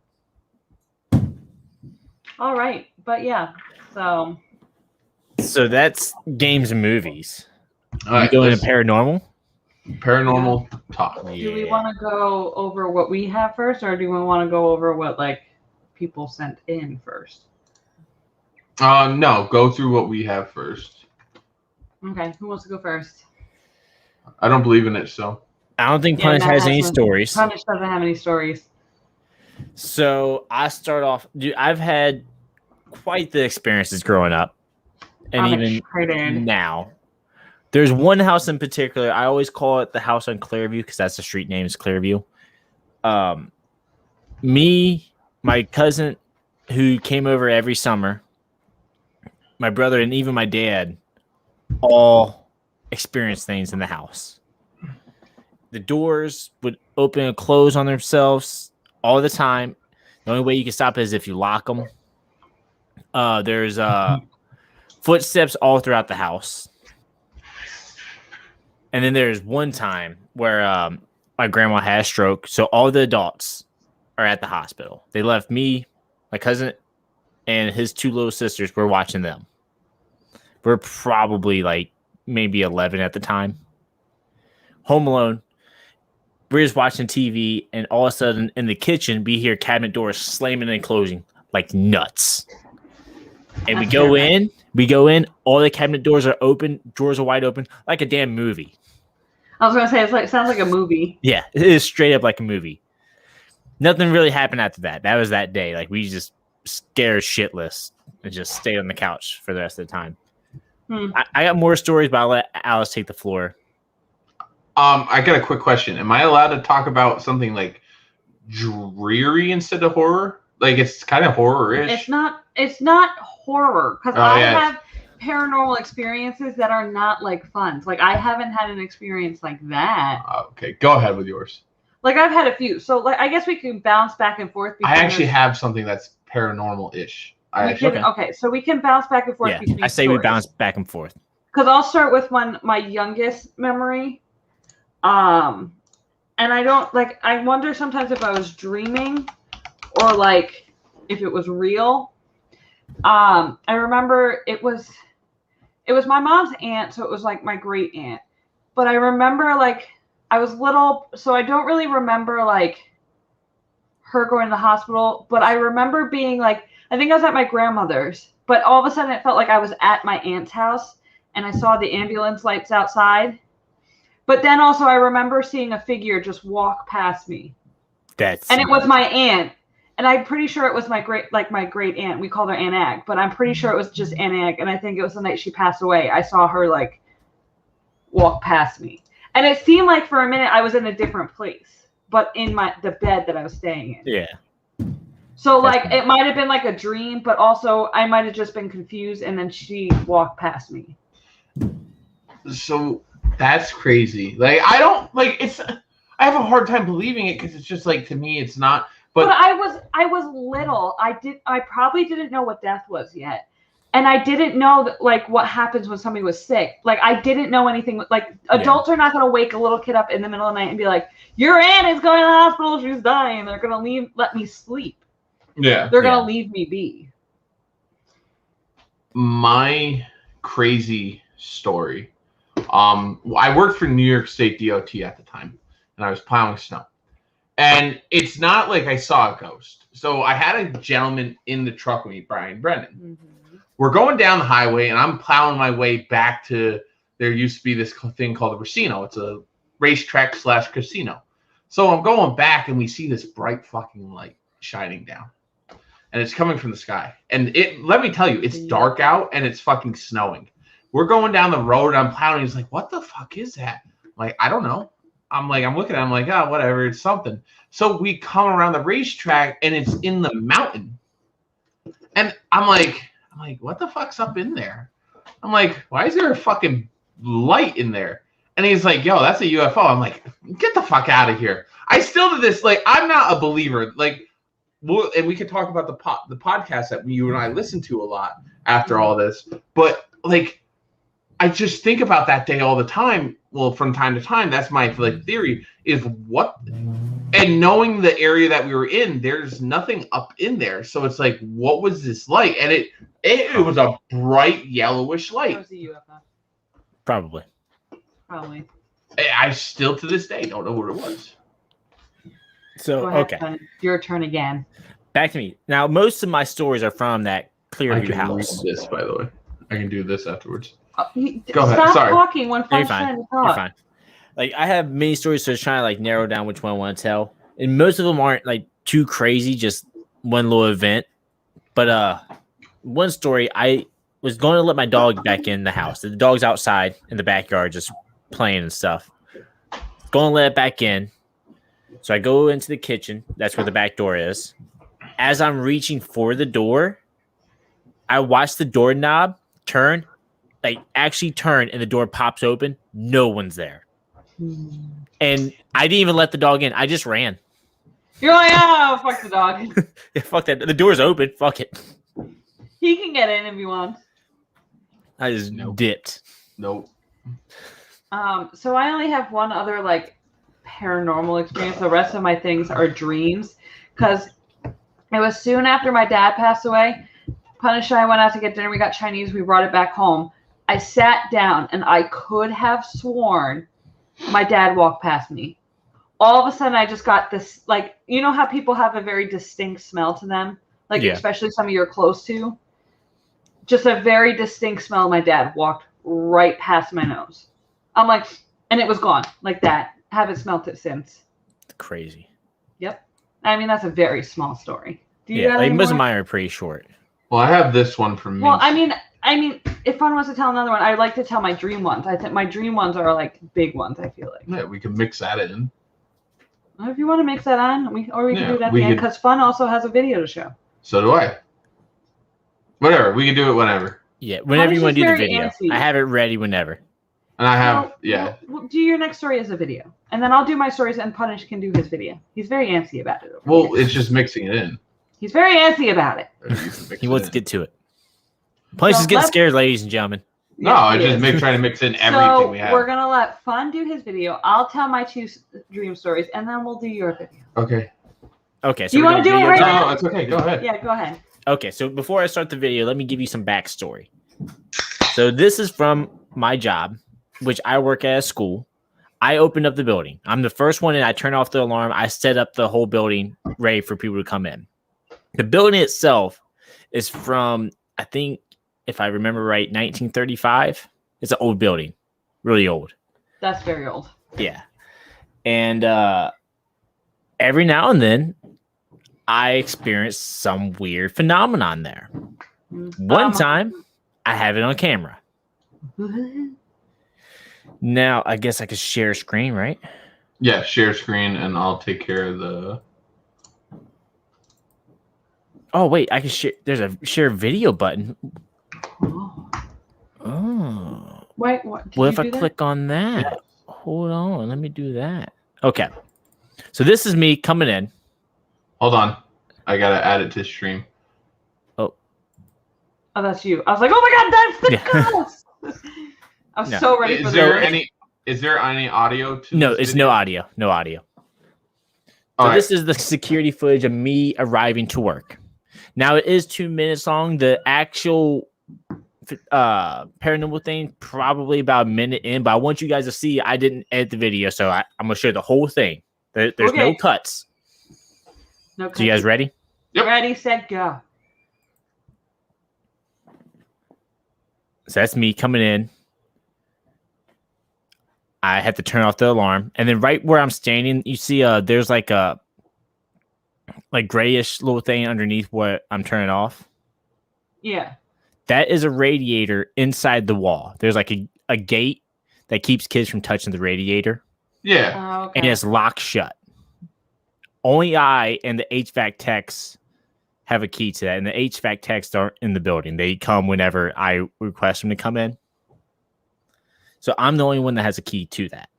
All right, but yeah. So that's games and movies. All right, you go into let's- paranormal? Paranormal talk. do we want to go over what we have first, or do we want to go over what people sent in first? No, go through what we have first. Okay, who wants to go first? I don't believe in it, so. I don't think Yeah, Punish Matt has has any one. stories. Punish doesn't have any stories. So I start off. Dude, I've had quite the experiences growing up, and I'm even excited. now. There's one house in particular. I always call it the house on Clearview because that's the street name is Clearview. Me, my cousin, who came over every summer, my brother, and even my dad, all experienced things in the house. The doors would open and close on themselves all the time. The only way you can stop it is if you lock them. There's footsteps all throughout the house. And then there's one time where my grandma had a stroke, so all the adults are at the hospital. They left me, my cousin, and his two little sisters. We're watching them. We're probably maybe 11 at the time. Home alone. We're just watching TV, and all of a sudden in the kitchen, we hear cabinet doors slamming and closing like nuts. And we go in, all the cabinet doors are open, drawers are wide open, like a damn movie. I was gonna say sounds like a movie. Yeah, it is straight up like a movie. Nothing really happened after that. That was that day. We just scared shitless and just stayed on the couch for the rest of the time. I got more stories, but I'll let Alice take the floor. I got a quick question. Am I allowed to talk about something dreary instead of horror? It's kind of horror-ish. It's not horror because I yeah. have paranormal experiences that are not fun. I haven't had an experience like that. Okay, go ahead with yours. Like I've had a few. So like I guess we can bounce back and forth. I actually have something that's paranormal-ish. Okay, so we can bounce back and forth between I say stories. we bounce back and forth. Because I'll start with my youngest memory. And I don't like I wonder sometimes if I was dreaming or like if it was real. I remember it was my mom's aunt, so it was like my great aunt. But I remember like I was little, so I don't really remember like her going to the hospital, but I remember being like, I think I was at my grandmother's, but all of a sudden it felt like I was at my aunt's house and I saw the ambulance lights outside. But then also I remember seeing a figure just walk past me. And it was my aunt. And I'm pretty sure it was my great aunt. We called her Aunt Ag, but I'm pretty sure it was just Aunt Ag. And I think it was the night she passed away. I saw her like walk past me. And it seemed like for a minute I was in a different place, but in the bed that I was staying in. Yeah. So like it might have been like a dream, but also I might have just been confused and then she walked past me. So that's crazy. Like I don't like it's. I have a hard time believing it because it's just like to me it's not. But I was little. I probably didn't know what death was yet, and I didn't know that, like what happens when somebody was sick. Like I didn't know anything. Like adults are not going to wake a little kid up in the middle of the night and be like, "Your aunt is going to the hospital. She's dying." They're going to let me sleep. Yeah, they're going to leave me be. My crazy story. I worked for New York State DOT at the time, and I was plowing snow. And it's not like I saw a ghost. So I had a gentleman in the truck with me, Brian Brennan. Mm-hmm. We're going down the highway, and I'm plowing my way back to, there used to be this thing called the Casino. It's a racetrack / casino. So I'm going back, and we see this bright fucking light shining down. And it's coming from the sky. And let me tell you, it's dark out, and it's fucking snowing. We're going down the road, and I'm plowing. He's like, what the fuck is that? I'm like, I don't know. I'm looking at him like, oh, whatever, it's something. So we come around the racetrack and it's in the mountain. And I'm like, what the fuck's up in there? I'm like, why is there a fucking light in there? And he's like, yo, that's a UFO. I'm like, get the fuck out of here. I still do this, like, I'm not a believer. Like, and we could talk about the podcast that you and I listen to a lot after all this. But like, I just think about that day all the time. Well, from time to time, that's my theory is what, and knowing the area that we were in, there's nothing up in there. So it's like, what was this light? And it was a bright yellowish light. It was a UFO. Probably. I still to this day don't know what it was. So, okay. Your turn again. Back to me. Now, most of my stories are from that Clearview I house. can read this, by the way. I can do this afterwards. Go ahead. Stop talking when You're fine. You're fine. Like I have many stories, so I was trying to like narrow down which one I want to tell. And most of them aren't like too crazy, just one little event. But one story, I was going to let my dog back in the house. The dog's outside in the backyard just playing and stuff. Going to let it back in. So I go into the kitchen. That's where the back door is. As I'm reaching for the door, I watch the doorknob turn. Like actually turn and the door pops open. No one's there. And I didn't even let the dog in. I just ran. You're like, oh, fuck the dog. Yeah, fuck that. The door's open. Fuck it. He can get in if he wants. I just dipped. Nope. So I only have one other like paranormal experience. The rest of my things are dreams. Because it was soon after my dad passed away. Punish and I went out to get dinner. We got Chinese. We brought it back home. I sat down and I could have sworn my dad walked past me. All of a sudden, I just got this, like, you know how people have a very distinct smell to them? Like, especially some of you're close to? Just a very distinct smell. My dad walked right past my nose. I'm like, and it was gone like that. Haven't smelt it since. Crazy. Yep. I mean, that's a very small story. Do you like most of mine are pretty short. Well, I have this one from me. Well, I mean, if one wants to tell another one, I like to tell my dream ones. I think my dream ones are like big ones. I feel like. Yeah, we can mix that in. Well, if you want to mix that on, we can do it at the end because Fun also has a video to show. So do I. Whatever, we can do it whenever. Yeah, whenever you want to do the video. I have it ready whenever. And I have, Well, do your next story as a video, and then I'll do my stories, and Punish can do his video. He's very antsy about it. Well, it's just mixing it in. He's very antsy about it. He wants to get to it. Punish is getting scared, ladies and gentlemen. No, I just trying to mix in everything we have. We're gonna let Fun do his video. I'll tell my 2 dream stories, and then we'll do your video. Okay. Okay. So do you want to do it right now? No, it's okay. Go ahead. Yeah, go ahead. Okay, so before I start the video, let me give you some backstory. So this is from my job, which I work at a school. I opened up the building. I'm the first one in. I turn off the alarm. I set up the whole building ready for people to come in. The building itself is from, I think, if I remember right, 1935. It's an old building, really old. That's very old. Yeah. And every now and then, I experience some weird phenomenon there. One time, I have it on camera. Now, I guess I could share screen, right? Yeah, share screen, and I'll take care of the... Oh, wait, I can share... There's a share video button. Oh. Wait, what? What if I click on that? Yeah. Hold on, let me do that. Okay. So this is me coming in. Hold on. I gotta add it to stream. Oh, that's you. I was like, oh my god, that's the ghost! I was so ready for Is there any audio to No, it's no audio. No audio. So this is the security footage of me arriving to work. Now it is 2 minutes long. The actual paranormal thing probably about a minute in, but I want you guys to see I didn't edit the video, so I'm gonna show the whole thing. There's no cuts. No cuts. So you guys ready? Yep. Ready, set, go. So that's me coming in. I had to turn off the alarm, and then right where I'm standing, you see there's like a grayish little thing underneath what I'm turning off. Yeah. That is a radiator inside the wall. There's like a gate that keeps kids from touching the radiator. Yeah. Oh, okay. And it's locked shut. Only I and the HVAC techs have a key to that, and the HVAC techs aren't in the building. They come whenever I request them to come in. So I'm the only one that has a key to that.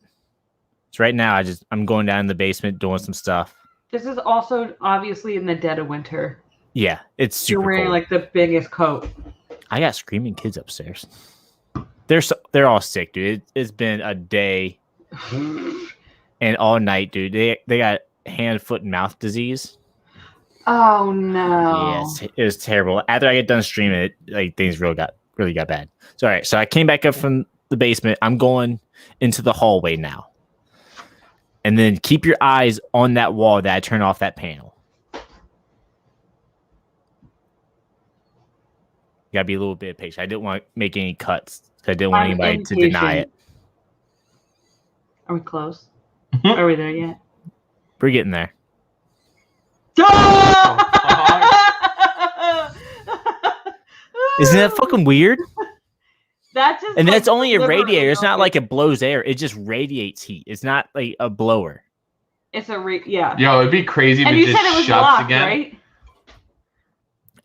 So right now I'm going down in the basement doing some stuff. This is also obviously in the dead of winter. Yeah, it's super You're wearing cold. like the biggest coat. I got screaming kids upstairs. They're all sick, dude. It's been a day and all night, dude. They got hand, foot, and mouth disease. Oh no! Yes, it was terrible. After I get done streaming it, things really got bad. So all right, so I came back up from the basement. I'm going into the hallway now, and then keep your eyes on that wall that I turned off that panel. You gotta be a little bit patient. I didn't want to make any cuts because I didn't want anybody to deny it. Are we close? Are we there yet? We're getting there. Isn't that fucking weird? That's just that's only a radiator. It's not like it blows air. It just radiates heat. It's not like a blower. It's yeah. Yo, it'd be crazy if and it you just said it was shuts locked, again. Right?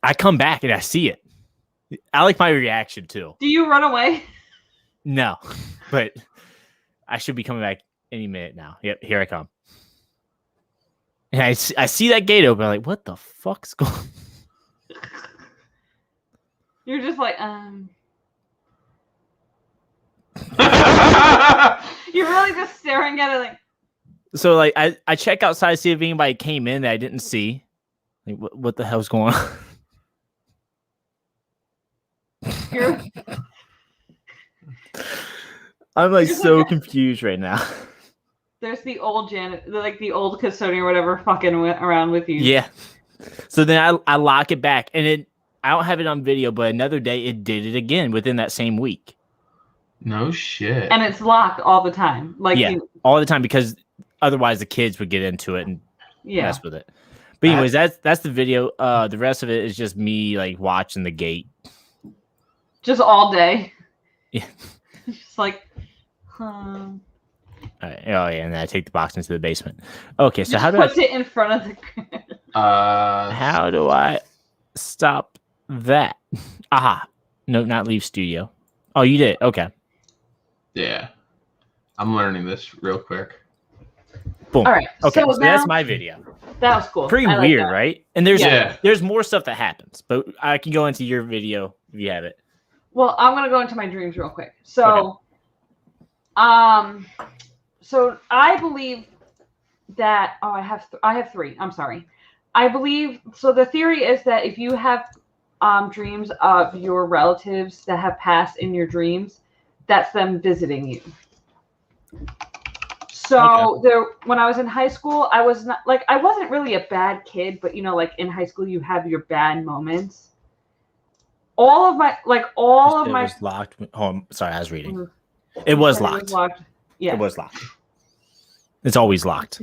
I come back and I see it. I like my reaction too. Do you run away? No, but I should be coming back any minute now. Yep, here I come. And I see that gate open. I'm like, what the fuck's going on? You're just like, You're really just staring at it like. So like I check outside to see if anybody came in that I didn't see. Like what the hell's going on? I'm like so confused right now. There's the old the old custodian or whatever fucking went around with you. Yeah. So then I lock it back, and I don't have it on video, but another day it did it again within that same week. No shit. And it's locked all the time. Like all the time, because otherwise the kids would get into it and mess with it. But anyways, that's the video. The rest of it is just me like watching the gate. Just all day. Yeah. Just like, All right. Oh yeah, and then I take the box into the basement. Okay, so just how do puts it in front of the how do I stop that? Aha. No, not leave studio. Oh, you did. Okay. Yeah. I'm learning this real quick. Boom. All right. Okay, so now, that's my video. That was cool. Pretty I like weird, that. right? And there's more stuff that happens, but I can go into your video if you have it. Well, I'm gonna go into my dreams real quick. So, so I believe that I have three. I'm sorry. I believe so. The theory is that if you have dreams of your relatives that have passed in your dreams, that's them visiting you. So when I was in high school, I was not like I wasn't really a bad kid, but like in high school you have your bad moments. All of my was locked. Oh, I'm sorry, I was reading. It was locked. Yeah, it was locked. It's always locked.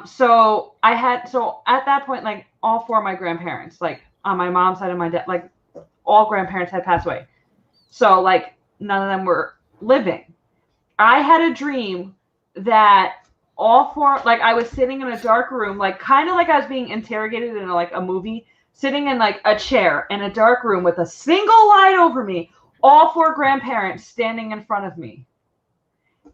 So at that point, like all four of my grandparents, like on my mom's side and my dad, like all grandparents had passed away. So like none of them were living. I had a dream that all four, like I was sitting in a dark room, like kind of like I was being interrogated in like a movie, sitting in like a chair in a dark room with a single light over me, all four grandparents standing in front of me,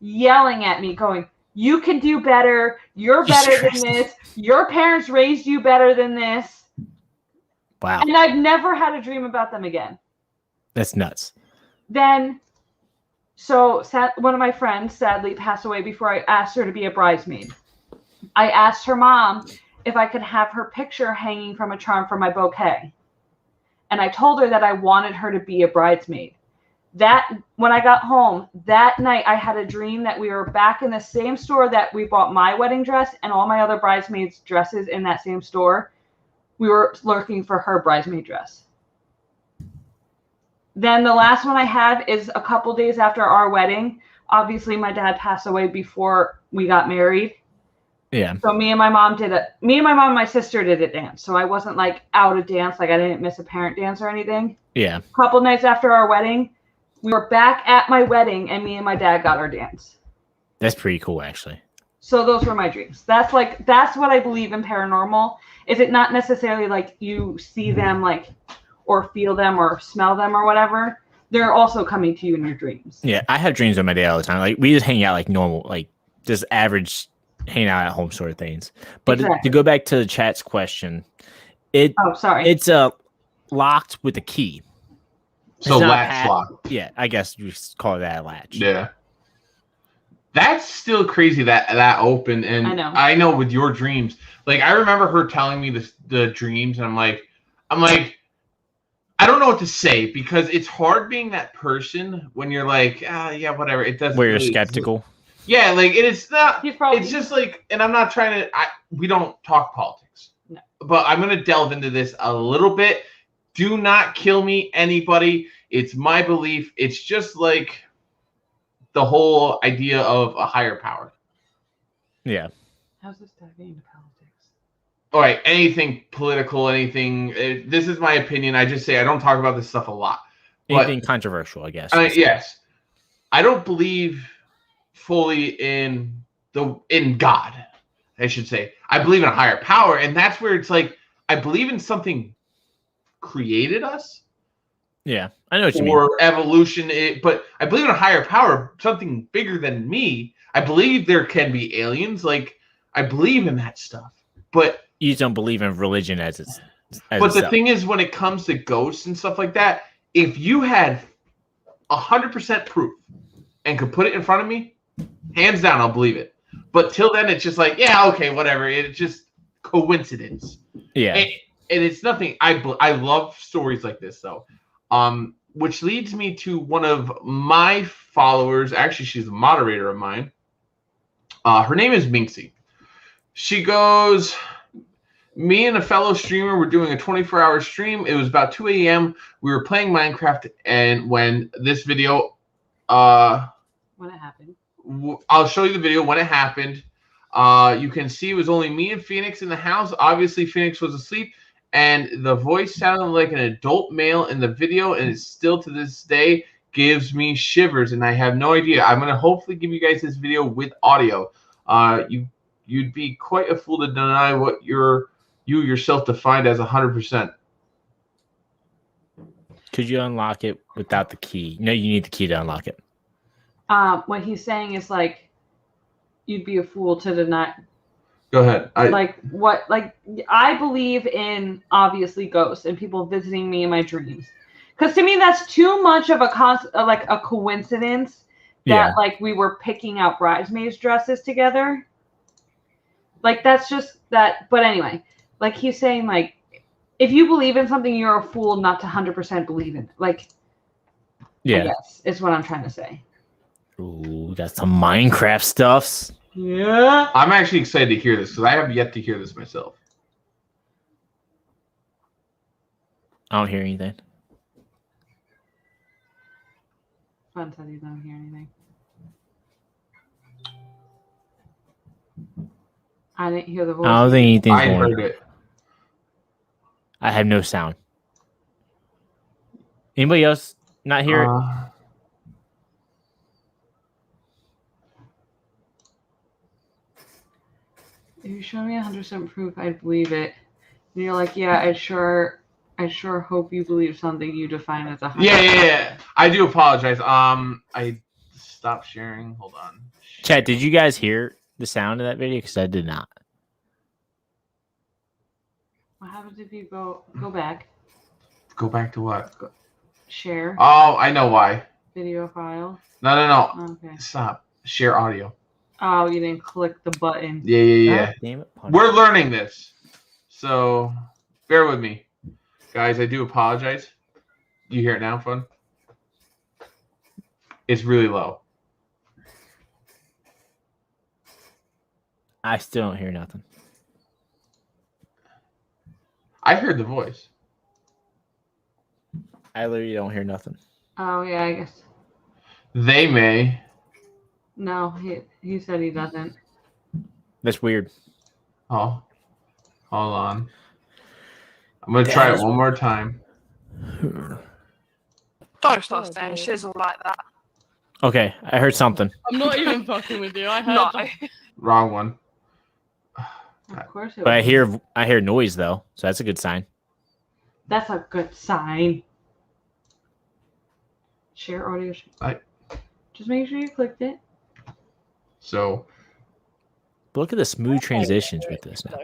yelling at me, going, "You can do better. You're better than this. Your parents raised you better than this." Wow. And I've never had a dream about them again. That's nuts. Then, one of my friends sadly passed away before I asked her to be a bridesmaid. I asked her mom if I could have her picture hanging from a charm for my bouquet. And I told her that I wanted her to be a bridesmaid. When I got home that night, I had a dream that we were back in the same store that we bought my wedding dress and all my other bridesmaids' dresses in that same store. We were looking for her bridesmaid dress. Then the last one I have is a couple days after our wedding. Obviously, my dad passed away before we got married. Yeah. So me and my mom and my sister did a dance. So I wasn't like out of dance, like I didn't miss a parent dance or anything. Yeah. A couple nights after our wedding, we were back at my wedding and me and my dad got our dance. That's pretty cool, actually. So those were my dreams. That's what I believe in paranormal. Is it not necessarily like you see them like or feel them or smell them or whatever? They're also coming to you in your dreams. Yeah, I have dreams with my dad all the time. Like we just hang out like normal, like just average hang out at home sort of things. But to go back to the chat's question, it's locked with a key. So latch lock. Yeah, I guess you call it that, latch. Yeah. That's still crazy that open. And I know with your dreams, like I remember her telling me the dreams, and I'm like, I don't know what to say because it's hard being that person when you're like, yeah, whatever. It doesn't. Where you're skeptical. Yeah, like it's not. It's just like, and I'm not trying to. We don't talk politics. No. But I'm gonna delve into this a little bit. Do not kill me, anybody. It's my belief. It's just like the whole idea of a higher power. Yeah. How's this diving into politics? All right, anything political, anything. This is my opinion. I just say I don't talk about this stuff a lot. Anything controversial, I guess. Yes. I don't believe fully in God, I should say. I believe in a higher power, and that's where it's like I believe in something created us. Yeah, I know what you mean. Or evolution, but I believe in a higher power, something bigger than me. I believe there can be aliens. Like I believe in that stuff, but you don't believe in religion as it's. But the thing is, when it comes to ghosts and stuff like that, if you had 100% proof and could put it in front of me, hands down, I'll believe it. But till then, it's just like, yeah, okay, whatever. It's just coincidence. Yeah. And it's nothing. I love stories like this, though. Which leads me to one of my followers. Actually, she's a moderator of mine. Her name is Minxie. She goes, me and a fellow streamer were doing a 24-hour stream. It was about 2 a.m. We were playing Minecraft, and when this video, when it happened, I'll show you the video when it happened. You can see it was only me and Phoenix in the house. Obviously, Phoenix was asleep, and the voice sounded like an adult male in the video, and it still to this day gives me shivers, and I have no idea. I'm going to hopefully give you guys this video with audio. You'd be quite a fool to deny what you yourself defined as 100%. Could you unlock it without the key? No, you need the key to unlock it. What he's saying is like, you'd be a fool to deny. Go ahead. I believe in obviously ghosts and people visiting me in my dreams, because to me that's too much of a coincidence that like we were picking out bridesmaids dresses together. Like that's just that. But anyway, like he's saying, like if you believe in something, you're a fool not to 100% believe in it. Like, I guess is what I'm trying to say. Ooh, got some Minecraft stuffs. Yeah. I'm actually excited to hear this because I have yet to hear this myself. I don't hear anything. Fun said he doesn't hear anything. I didn't hear the voice. I don't think anything's going. I heard it. I have no sound. Anybody else not hear it? If you show me 100% proof, I'd believe it. And you're like, yeah, I sure hope you believe something you define as 100%. Yeah. I do apologize. I stopped sharing. Hold on. Chat, did you guys hear the sound of that video? Because I did not. What happens if you go back? Go back to what? Share. Oh, I know why. Video file. No. Okay. Stop. Share audio. Oh, you didn't click the button. Yeah. Oh, damn it. We're learning this. So bear with me. Guys, I do apologize. You hear it now, Fun? It's really low. I still don't hear nothing. I heard the voice. I literally don't hear nothing. Oh, yeah, I guess. They may. No, he said he doesn't. That's weird. Oh, hold on. I'm going to try it one more time. Don't start saying shizzle like that. Okay, I heard something. I'm not even fucking with you. I heard No. Wrong one. Of course it But I was. hear noise though, so that's a good sign. That's a good sign. Share audio. Just make sure you clicked it. So, But look at the smooth transitions with this now.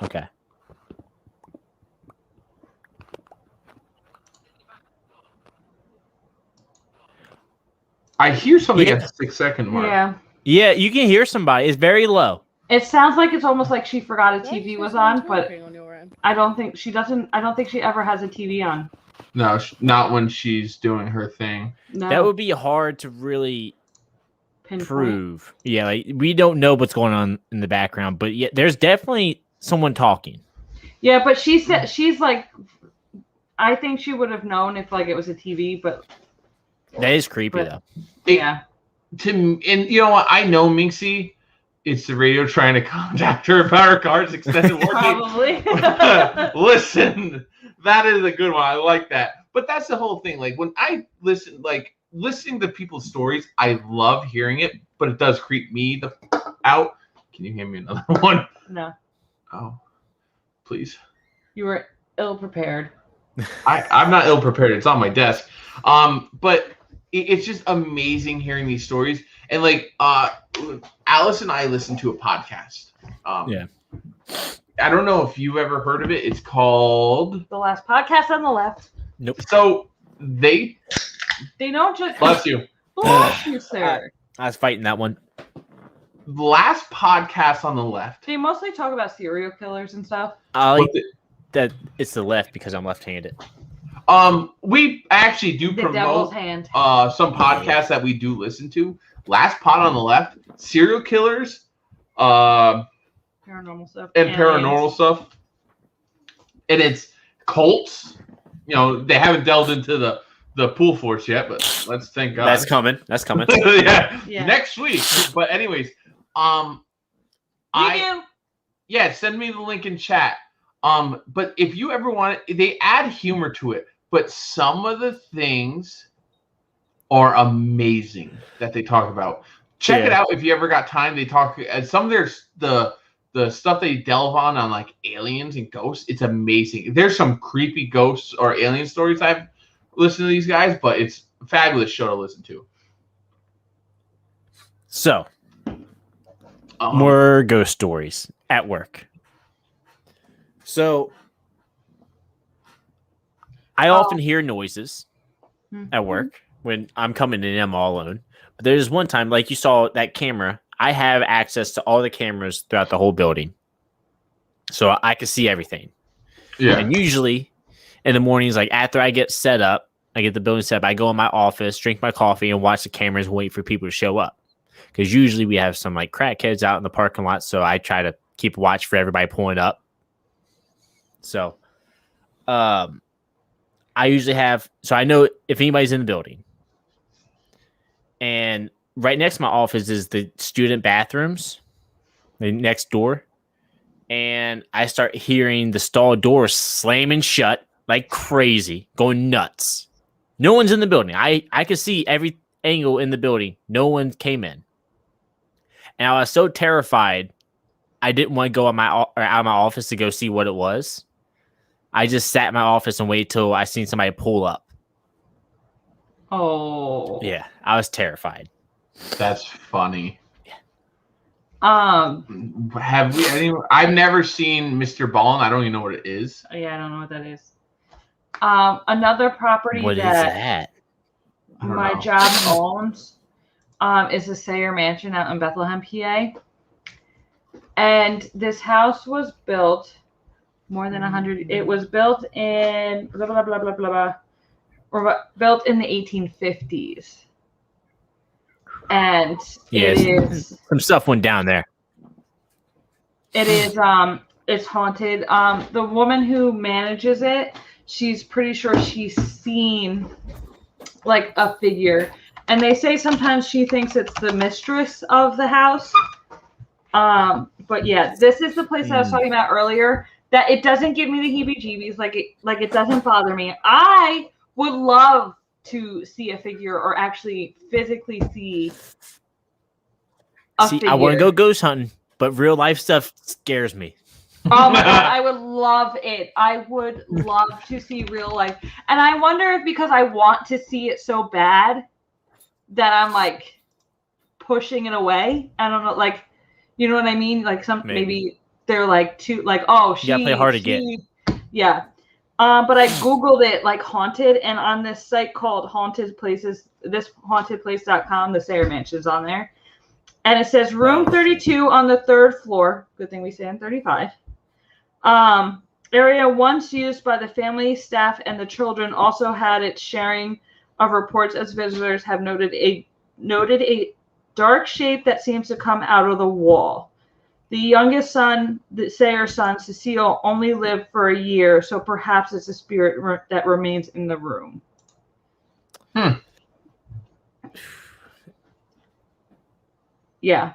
Okay. I hear something Yeah. at the 6-second mark. Yeah. Yeah, you can hear somebody. It's very low. It sounds like it's almost like she forgot a TV was on, but On your end. I don't think she ever has a TV on. No, not when she's doing her thing. No. That would be hard to really Pinpoint. prove. Yeah, like we don't know what's going on in the background, but yeah, there's definitely someone talking. Yeah, but she said she's like, I think she would have known if like it was a TV, but That is creepy But- though. yeah. And you know what? I know Minxie. It's the radio trying to contact her about her car's extended warranty. Probably. Listen, that is a good one. I like that. But that's the whole thing. Like when I listen, like listening to people's stories, I love hearing it, but it does creep me the out. Can you hand me another one? No. Oh, please. You were ill prepared. I'm not ill prepared. It's on my desk. But it's just amazing hearing these stories. And like Alice and I listen to a podcast. Yeah. I don't know if you've ever heard of it. It's called The last podcast on the left. Nope. So they don't just bless you. bless you, sir. I was fighting that one. The last podcast on the left. They mostly talk about serial killers and stuff. I like What the- that it's the left because I'm left-handed. We actually do The devil's promote hand. some podcasts that we do listen to. Last pod on the left, serial killers, Paranormal stuff. and aliens. paranormal stuff. And it's cults. You know, they haven't delved into the pool force yet, but let's thank God. That's coming. That's coming. Yeah. Next week. But anyways, send me the link in chat. But if you ever want it, they add humor to it. But some of the things are amazing that they talk about. Check it out if you ever got time. They talk some of their the stuff they delve on like aliens and ghosts. It's amazing. There's some creepy ghosts or alien stories I've listen to these guys, but it's a fabulous show to listen to. So, more ghost stories at work. So, I often hear noises at work when I'm coming in and I'm all alone. But there's one time, like you saw that camera, I have access to all the cameras throughout the whole building. So I can see everything. Yeah. And usually in the mornings, like after I get set up, I get the building set up, I go in my office, drink my coffee, and watch the cameras and wait for people to show up. Because usually we have some like crackheads out in the parking lot. So I try to keep watch for everybody pulling up. So I usually have, so I know if anybody's in the building. And right next to my office is the student bathrooms, the next door. And I start hearing the stall doors slamming shut like crazy, going nuts. No one's in the building. I could see every angle in the building. No one came in. And I was so terrified, I didn't want to go out of my office to go see what it was. I just sat in my office and waited till I seen somebody pull up. Oh. Yeah, I was terrified. That's funny. Yeah. Have we anyone? I've never seen Mr. Ballin. I don't even know what it is. Yeah, I don't know what that is. Another property What is that I don't my know. job owns is the Sayer Mansion out in Bethlehem, PA. And this house was built more than 100. It was built in blah blah blah blah blah blah. Or built in the 1850s. And it is some stuff went down there. It is it's haunted. The woman who manages it, she's pretty sure she's seen like a figure. And they say sometimes she thinks it's the mistress of the house. But yeah, this is the place I was talking about earlier. That it doesn't give me the heebie-jeebies, like it doesn't bother me. I would love to see a figure or actually physically see a figure. I want to go ghost hunting, but real life stuff scares me. Oh my god, I would love it. I would love to see real life. And I wonder if because I want to see it so bad that I'm like pushing it away. I don't know, like, you know what I mean? Like maybe they're like too like, oh, you gotta play hard to get. Yeah. But I Googled it like haunted, and on this site called Haunted Places, this hauntedplace.com, the Sayer Mansion's on there. And it says room 32 on the 3rd floor. Good thing we stay on 35. Area once used by the family, staff, and the children also had its sharing of reports as visitors have noted a dark shape that seems to come out of the wall. The youngest son, the Sayer's son, Cecile, only lived for a year, so perhaps it's a spirit that remains in the room. Yeah.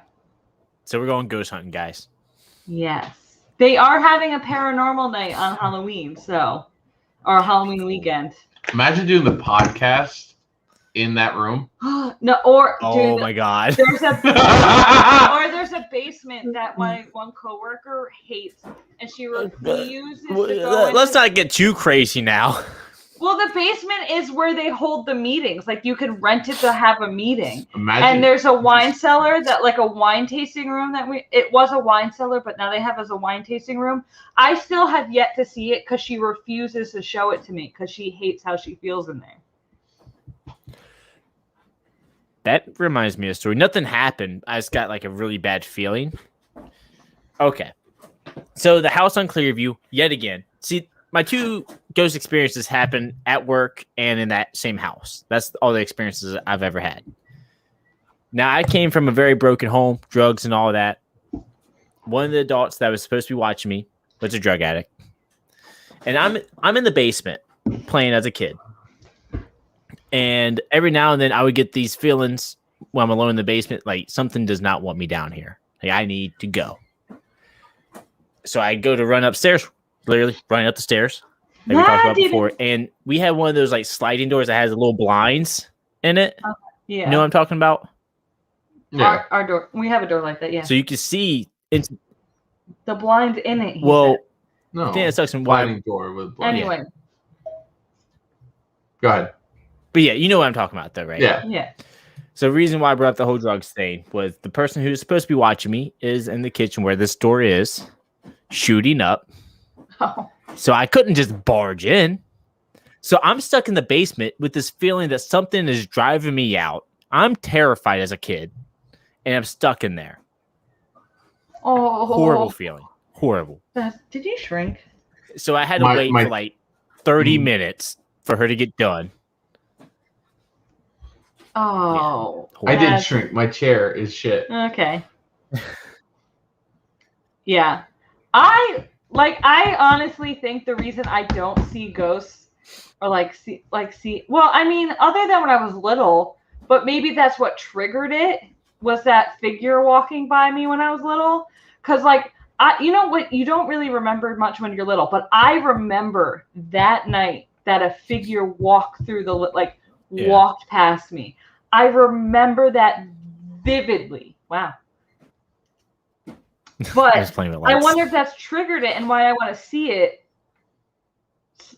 So we're going ghost hunting, guys. Yes. They are having a paranormal night on Halloween, or Halloween weekend. Imagine doing the podcast in that room. No, or oh my god. There's a basement that my one coworker hates, and she refuses to go. Let's not get too crazy now. Well, the basement is where they hold the meetings. Like, you could rent it to have a meeting. Imagine. And there's a wine cellar that, like, a wine tasting room it was a wine cellar, but now they have as a wine tasting room. I still have yet to see it because she refuses to show it to me because she hates how she feels in there. That reminds me of a story. Nothing happened. I just got like a really bad feeling. Okay. So the house on Clearview, yet again. See, my 2 ghost experiences happened at work and in that same house. That's all the experiences I've ever had. Now, I came from a very broken home, drugs and all that. One of the adults that was supposed to be watching me was a drug addict. And I'm in the basement playing as a kid. And every now and then I would get these feelings when I'm alone in the basement, like something does not want me down here. Like I need to go. So I go to run upstairs, literally running up the stairs like we talked about before. And we had one of those like sliding doors that has little blinds in it. Yeah. You know what I'm talking about? Yeah. Our door. We have a door like that, yeah. So you can see into the blinds in it. Well, No. I think that sucks. And why? Sliding door with blind. Anyway. Go ahead. But yeah, you know what I'm talking about, though, right? Yeah. Yeah. So the reason why I brought up the whole drugs thing was the person who's supposed to be watching me is in the kitchen where this door is, shooting up. Oh. So I couldn't just barge in. So I'm stuck in the basement with this feeling that something is driving me out. I'm terrified as a kid, and I'm stuck in there. Oh. Horrible feeling. Horrible. Did you shrink? So I had to wait for like 30 minutes for her to get done. Oh. I did shrink. My chair is shit. Okay. Yeah. I honestly think the reason I don't see ghosts or see well, I mean, other than when I was little, but maybe that's what triggered it was that figure walking by me when I was little. Cause you know what, you don't really remember much when you're little, but I remember that night that a figure walked through walked past me. I remember that vividly. Wow. But I wonder if that's triggered it and why I want to see it.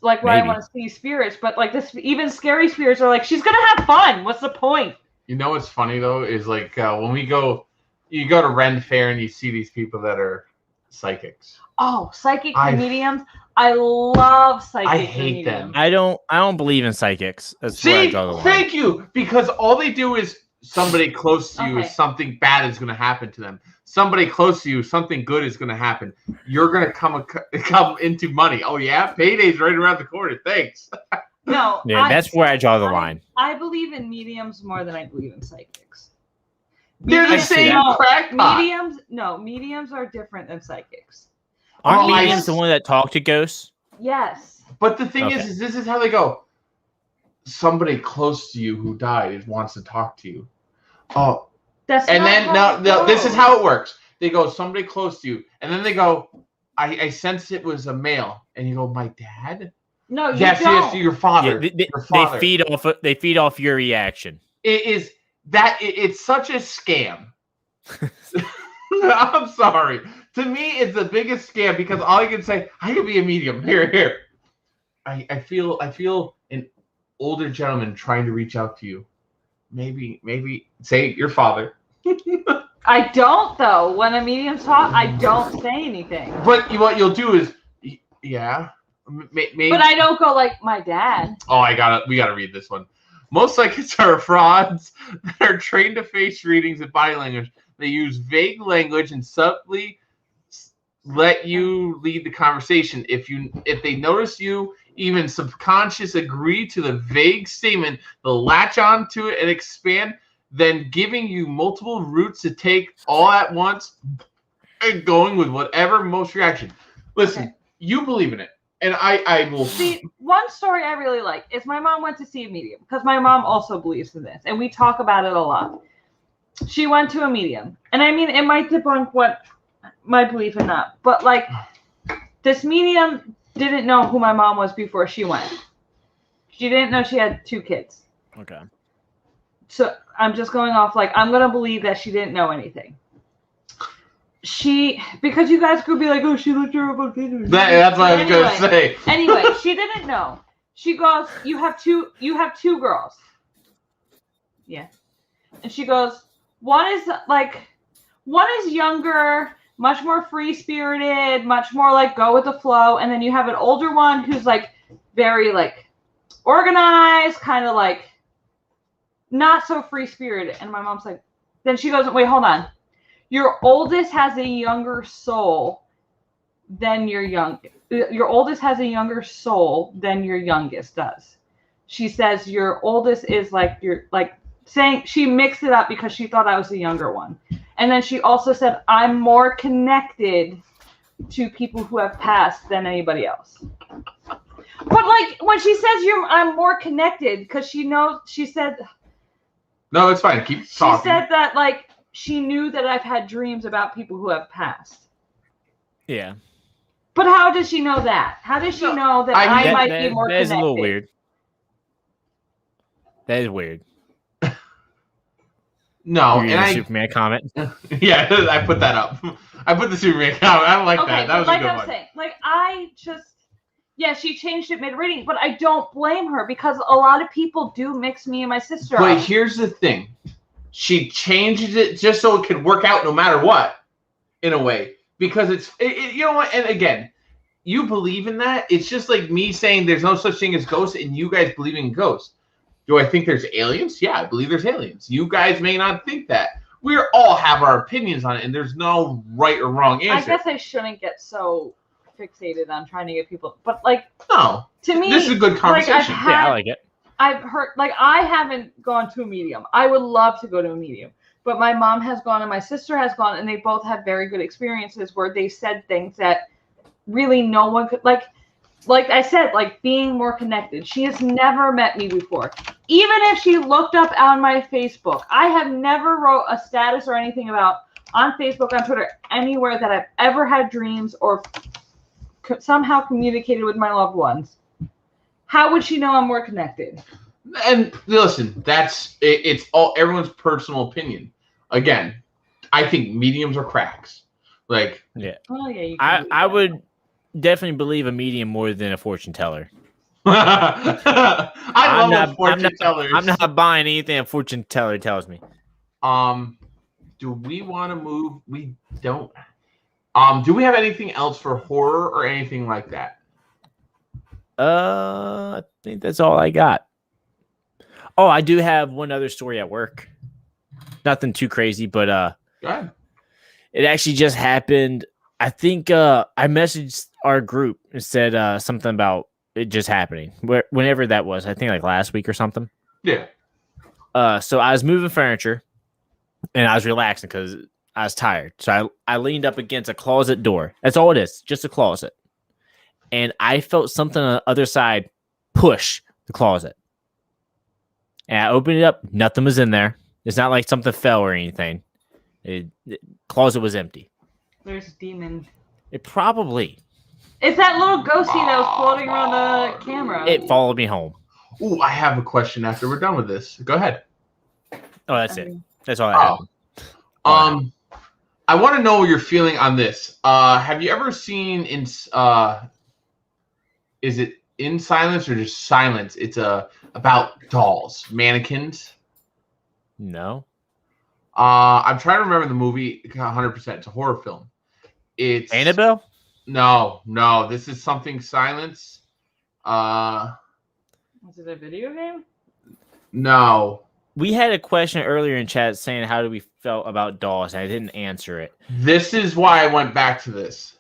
Like why I want to see spirits. But this, even scary spirits are like, she's going to have fun. What's the point? You know what's funny though is when you go to Ren Fair and you see these people that are psychics. Oh, psychics and mediums. I love psychics. I hate them. I don't believe in psychics. That's where I draw the line. Thank you, because all they do is somebody close to you is something bad is going to happen to them. Somebody close to you, something good is going to happen. You're going to come into money. Oh yeah, payday's right around the corner. Thanks. No. Yeah, that's where I draw the line. I believe in mediums more than I believe in psychics. They're the same crackpot. Mediums are different than psychics. Aren't mediums the one that talk to ghosts? Yes. But the thing is this is how they go. Somebody close to you who died wants to talk to you. Oh. This is how it works. They go, somebody close to you, and then they go, I sensed it was a male, and you go, my dad? No, you don't. Yes, your father. Yeah, your father. They feed off your reaction. It's such a scam. I'm sorry. To me, it's the biggest scam because all I can say, I could be a medium. Here. I feel an older gentleman trying to reach out to you. Maybe say your father. I don't though. When a medium talks, I don't say anything. But what you'll do is, yeah. Maybe. But I don't go like my dad. Oh, we gotta read this one. Most psychics are frauds that are trained to face readings and body language. They use vague language and subtly let you lead the conversation. If they notice you even subconscious agree to the vague statement, they'll latch on to it and expand, then giving you multiple routes to take all at once and going with whatever most reaction. Listen, you believe in it. And I will see. One story I really like is my mom went to see a medium because my mom also believes in this, and we talk about it a lot. She went to a medium, and I mean, it might debunk what my belief in that, but this medium didn't know who my mom was before she went. She didn't know she had 2 kids. Okay. So I'm just going off I'm gonna believe that she didn't know anything. Because you guys could be like, oh, she looked her up on Pinterest. That's what I was gonna say. Anyway, she didn't know. She goes, you have two girls. Yeah. And she goes, one is younger, much more free spirited, much more go with the flow, and then you have an older one who's very organized, kind of not so free spirited. And my mom's like, then she goes, wait, hold on. Your oldest has a younger soul than your oldest has a younger soul than your youngest does. She says your oldest is saying she mixed it up because she thought I was the younger one. And then she also said I'm more connected to people who have passed than anybody else. But when she says I'm more connected because she said no, it's fine. Keep talking. She said that she knew that I've had dreams about people who have passed. Yeah. But how does she know that? How does she know that I might be more connected? That is a little weird. That is weird. No, and I Superman comment. Yeah, I put that up. I put the Superman comment. I don't like that. That was a good one. Saying, I just Yeah, she changed it mid-reading, but I don't blame her because a lot of people do mix me and my sister But up. here's the thing. She changed it just so it could work out no matter what, in a way. Because you know what? And again, you believe in that. It's just like me saying there's no such thing as ghosts and you guys believe in ghosts. Do I think there's aliens? Yeah, I believe there's aliens. You guys may not think that. We all have our opinions on it, and there's no right or wrong answer. I guess I shouldn't get so fixated on trying to get people, but like, no, to me, this is a good conversation. Yeah, I like it. I've heard, like, I haven't gone to a medium. I would love to go to a medium, but my mom has gone and my sister has gone, and they both had very good experiences where they said things that really no one could, like I said, like being more connected. She has never met me before. Even if she looked up on my Facebook, I have never wrote a status or anything about on Facebook, on Twitter, anywhere that I've ever had dreams or somehow communicated with my loved ones. How would she know I'm more connected? And listen, it's all everyone's personal opinion. Again, I think mediums are cracks. Like, yeah. Well, yeah, I would definitely believe a medium more than a fortune teller. I love fortune tellers. I'm not buying anything a fortune teller tells me. Do we want to move? We don't. Do we have anything else for horror or anything like that? I think that's all I got. Oh, I do have one other story at work. Nothing too crazy, but Go ahead. It actually just happened. I think I messaged our group and said something about it just happening. Whenever that was, I think like last week or something. Yeah. So I was moving furniture, and I was relaxing because I was tired. So I leaned up against a closet door. That's all it is, just a closet. And I felt something on the other side push the closet. And I opened it up. Nothing was in there. It's not like something fell or anything. The closet was empty. There's a demon. It probably. It's that little ghosty that was floating around the camera. It followed me home. Ooh, I have a question after we're done with this. Go ahead. Oh, that's it. That's all I have. I want to know your feeling on this. Have you ever seen is it In Silence or just Silence? It's about dolls, mannequins. No. I'm trying to remember the movie 100%. It's a horror film. It's Annabelle? No. This is something Silence. Was it a video game? No. We had a question earlier in chat saying how do we felt about dolls, and I didn't answer it. This is why I went back to this.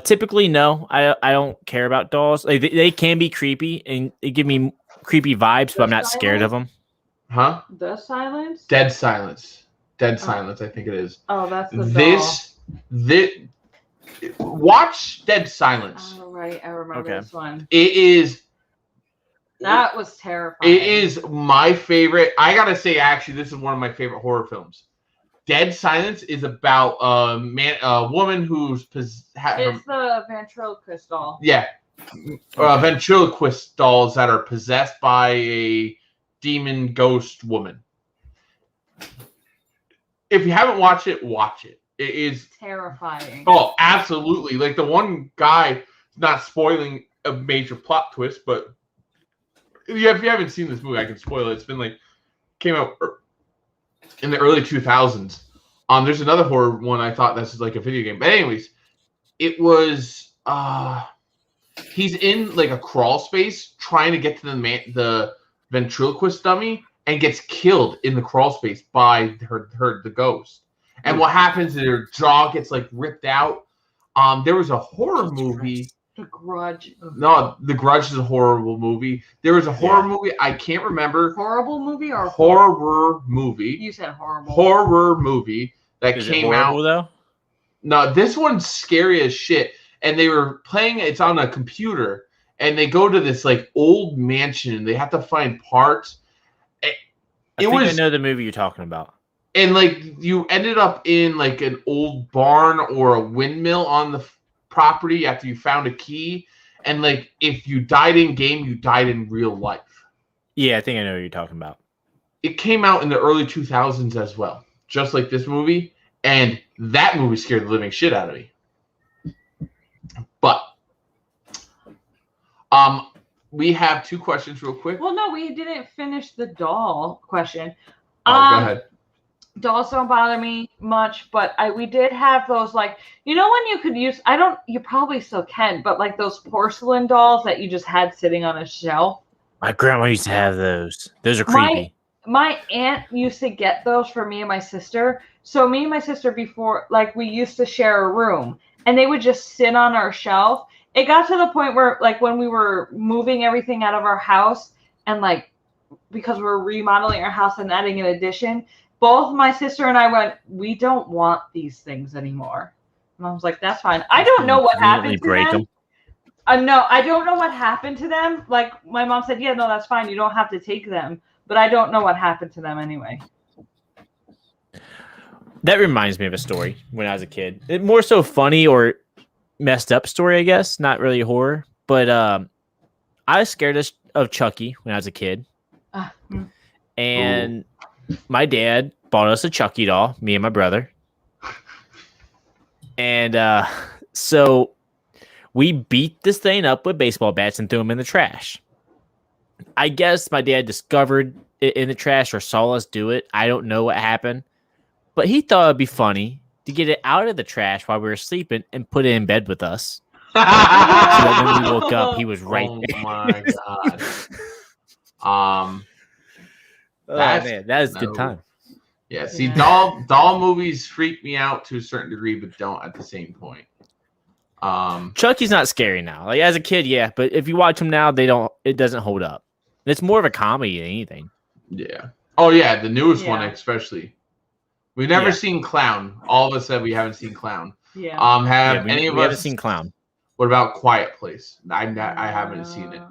Typically, no. I don't care about dolls. Like, they can be creepy, and they give me creepy vibes, but I'm not scared of them. Huh? The Silence? Dead Silence. Silence, I think it is. Oh, that's the Watch Dead Silence. Oh, right. I remember this one. It is. That was terrifying. It is my favorite. I gotta say, actually, this is one of my favorite horror films. Dead Silence is about a woman who's it's the ventriloquist doll. Yeah, ventriloquist dolls that are possessed by a demon ghost woman. If you haven't watched it, watch it. It is terrifying. Oh, absolutely! Like the one guy, not spoiling a major plot twist, but if you haven't seen this movie, I can spoil it. It's been came out in the early 2000s. There's another horror one I thought this is like a video game, but anyways, it was he's in like a crawl space trying to get to the ventriloquist dummy and gets killed in the crawl space by the ghost. And what happens is her jaw gets ripped out. There was a horror movie. The Grudge. No, The Grudge is a horrible movie. There was a horror movie. I can't remember. Horrible movie or horror movie? You said horrible. Horror movie that came out. Though? No, this one's scary as shit. And they were playing. It's on a computer, and they go to this old mansion. They have to find parts. I know the movie you're talking about. And you ended up in an old barn or a windmill on the property after you found a key, and if you died in game, you died in real life. Yeah, I think I know what you're talking about. It came out in the early 2000s as well, just like this movie, and that movie scared the living shit out of me. But We have 2 questions real quick. Well, no, we didn't finish the doll question. Go ahead. Dolls don't bother me much, but we did have those, like, when you could use, you probably still can, but like those porcelain dolls that you just had sitting on a shelf. My grandma used to have those. Those are creepy. My aunt used to get those for me and my sister. So me and my sister before, like, we used to share a room, and they would just sit on our shelf. It got to the point where, like, when we were moving everything out of our house, and like, because we were remodeling our house and adding an addition, both my sister and I went, we don't want these things anymore. And I was like, that's fine. I don't know what happened to them. No, I don't know what happened to them. Like, my mom said, yeah, no, that's fine. You don't have to take them. But I don't know what happened to them anyway. That reminds me of a story when I was a kid. More so funny or messed up story, I guess. Not really horror. But I was scared of Chucky when I was a kid. And my dad bought us a Chucky doll, me and my brother. And so we beat this thing up with baseball bats and threw them in the trash. I guess my dad discovered it in the trash or saw us do it. I don't know what happened. But he thought it'd be funny to get it out of the trash while we were sleeping and put it in bed with us. So that when we woke up, he was right there. Oh my god. Man, that is a good time. Yeah, see, doll movies freak me out to a certain degree, but don't at the same point. Chucky's not scary now. Like, as a kid, yeah, but if you watch them now, it doesn't hold up. It's more of a comedy than anything. Yeah. Oh yeah, the newest one especially. We've never seen Clown. All of us said we haven't seen Clown. Yeah. Have any of us haven't seen Clown? What about Quiet Place? I haven't seen it.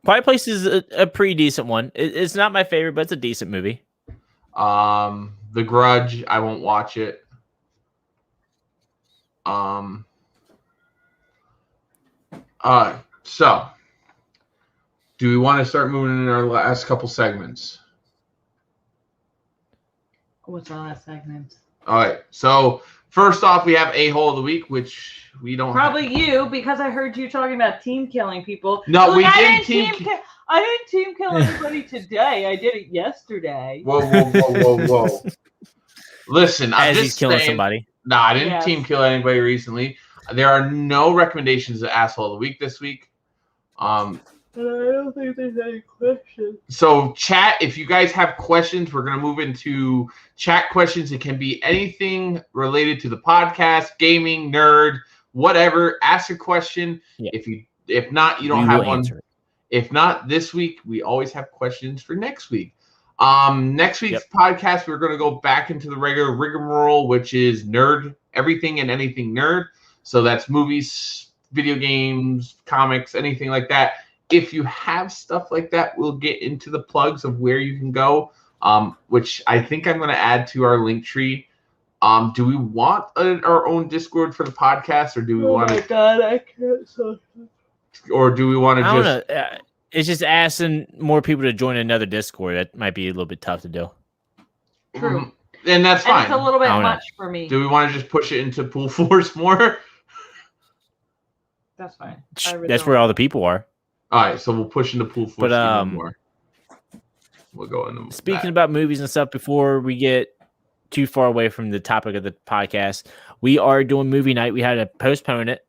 Quiet Place is a pretty decent one. It's not my favorite, but it's a decent movie. The Grudge, I won't watch it. So do we want to start moving in our last couple segments? What's our last segment? All right. So first off, we have A-Hole of the Week, which we don't probably you, because I heard you talking about team killing people. No, Look, we I didn't I didn't team kill anybody today. I did it yesterday. Whoa. Listen, I'm As just he's killing saying, somebody. No, I didn't team kill anybody recently. There are no recommendations of Asshole of the Week this week. I don't think there's any questions. So chat, if you guys have questions, we're going to move into chat questions. It can be anything related to the podcast, gaming, nerd, whatever. Ask a question. Yeah. If not, you don't have one. Answer. If not this week, we always have questions for next week. Next week's podcast, we're going to go back into the regular rigmarole, which is nerd, everything and anything nerd. So that's movies, video games, comics, anything like that. If you have stuff like that, we'll get into the plugs of where you can go, which I think I'm going to add to our link tree. Do we want our own Discord for the podcast, or do we want to? Oh my god, I can't. Or do we want to just? It's just asking more people to join another Discord. That might be a little bit tough to do. True. And that's fine. It's a little bit much for me. Do we want to just push it into Pool Force more? That's fine. That's where all the people are. All right, so we'll push into Pool Force even more. We'll go into speaking about movies and stuff before we get too far away from the topic of the podcast. We are doing movie night. We had to postpone it.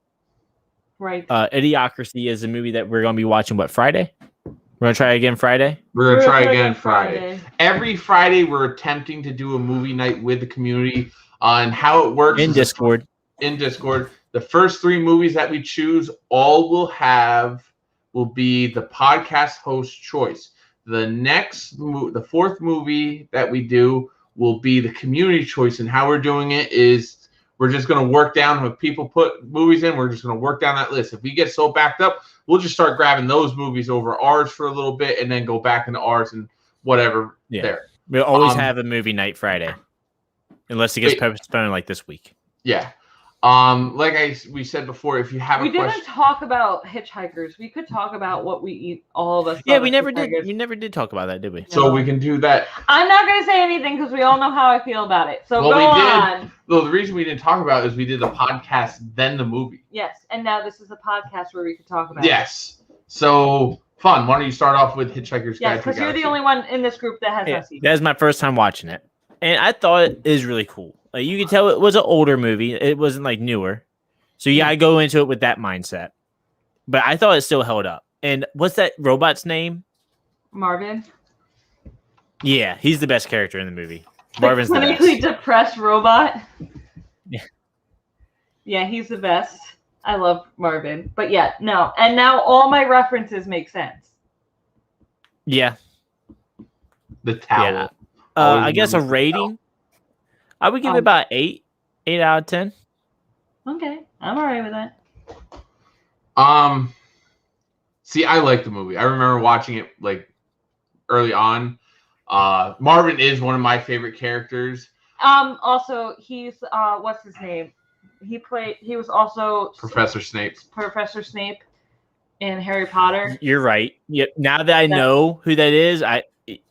Right. Idiocracy is a movie that we're going to be watching, Friday? We're going to try again Friday? We're going to try again Friday. Every Friday, we're attempting to do a movie night with the community on how it works. In Discord. The first 3 movies that we choose, all will be the podcast host choice. The fourth movie that we do will be the community choice. And how we're doing it is we're just going to work down when people put movies in. We're just going to work down that list. If we get so backed up, we'll just start grabbing those movies over ours for a little bit and then go back into ours and whatever there. We'll always have a movie night Friday. Unless it gets postponed like this week. Yeah. Like we said before, if you have we didn't talk about hitchhikers. We could talk about what we eat, all of us. Yeah, we never did. You never did talk about that, did we? So we can do that. I'm not going to say anything because we all know how I feel about it. So go on. Well, the reason we didn't talk about it is we did the podcast, then the movie. Yes, and now this is a podcast where we could talk about it. Yes. So fun. Why don't you start off with Hitchhiker's Yeah, Guide to because the you're the Galaxy? only one in this group that has Yeah, not seen it. that was my first time watching it, and I thought it is really cool. Like, you could tell it was an older movie; it wasn't like newer, so you gotta go into it with that mindset. But I thought it still held up. And what's that robot's name? Marvin. Yeah, he's the best character in the movie. The Marvin's the clinically best. depressed robot. Yeah. Yeah, he's the best. I love Marvin. But yeah, no. And now all my references make sense. Yeah, The towel. yeah. Always I guess a remember the rating. I would give it about 8 out of 10. Okay, I'm alright with that. See, I like the movie. I remember watching it like early on. Marvin is one of my favorite characters. Also, he's what's his name? He was also Professor Snape. Professor Snape in Harry Potter. You're right. Yep. Now that I know who that is,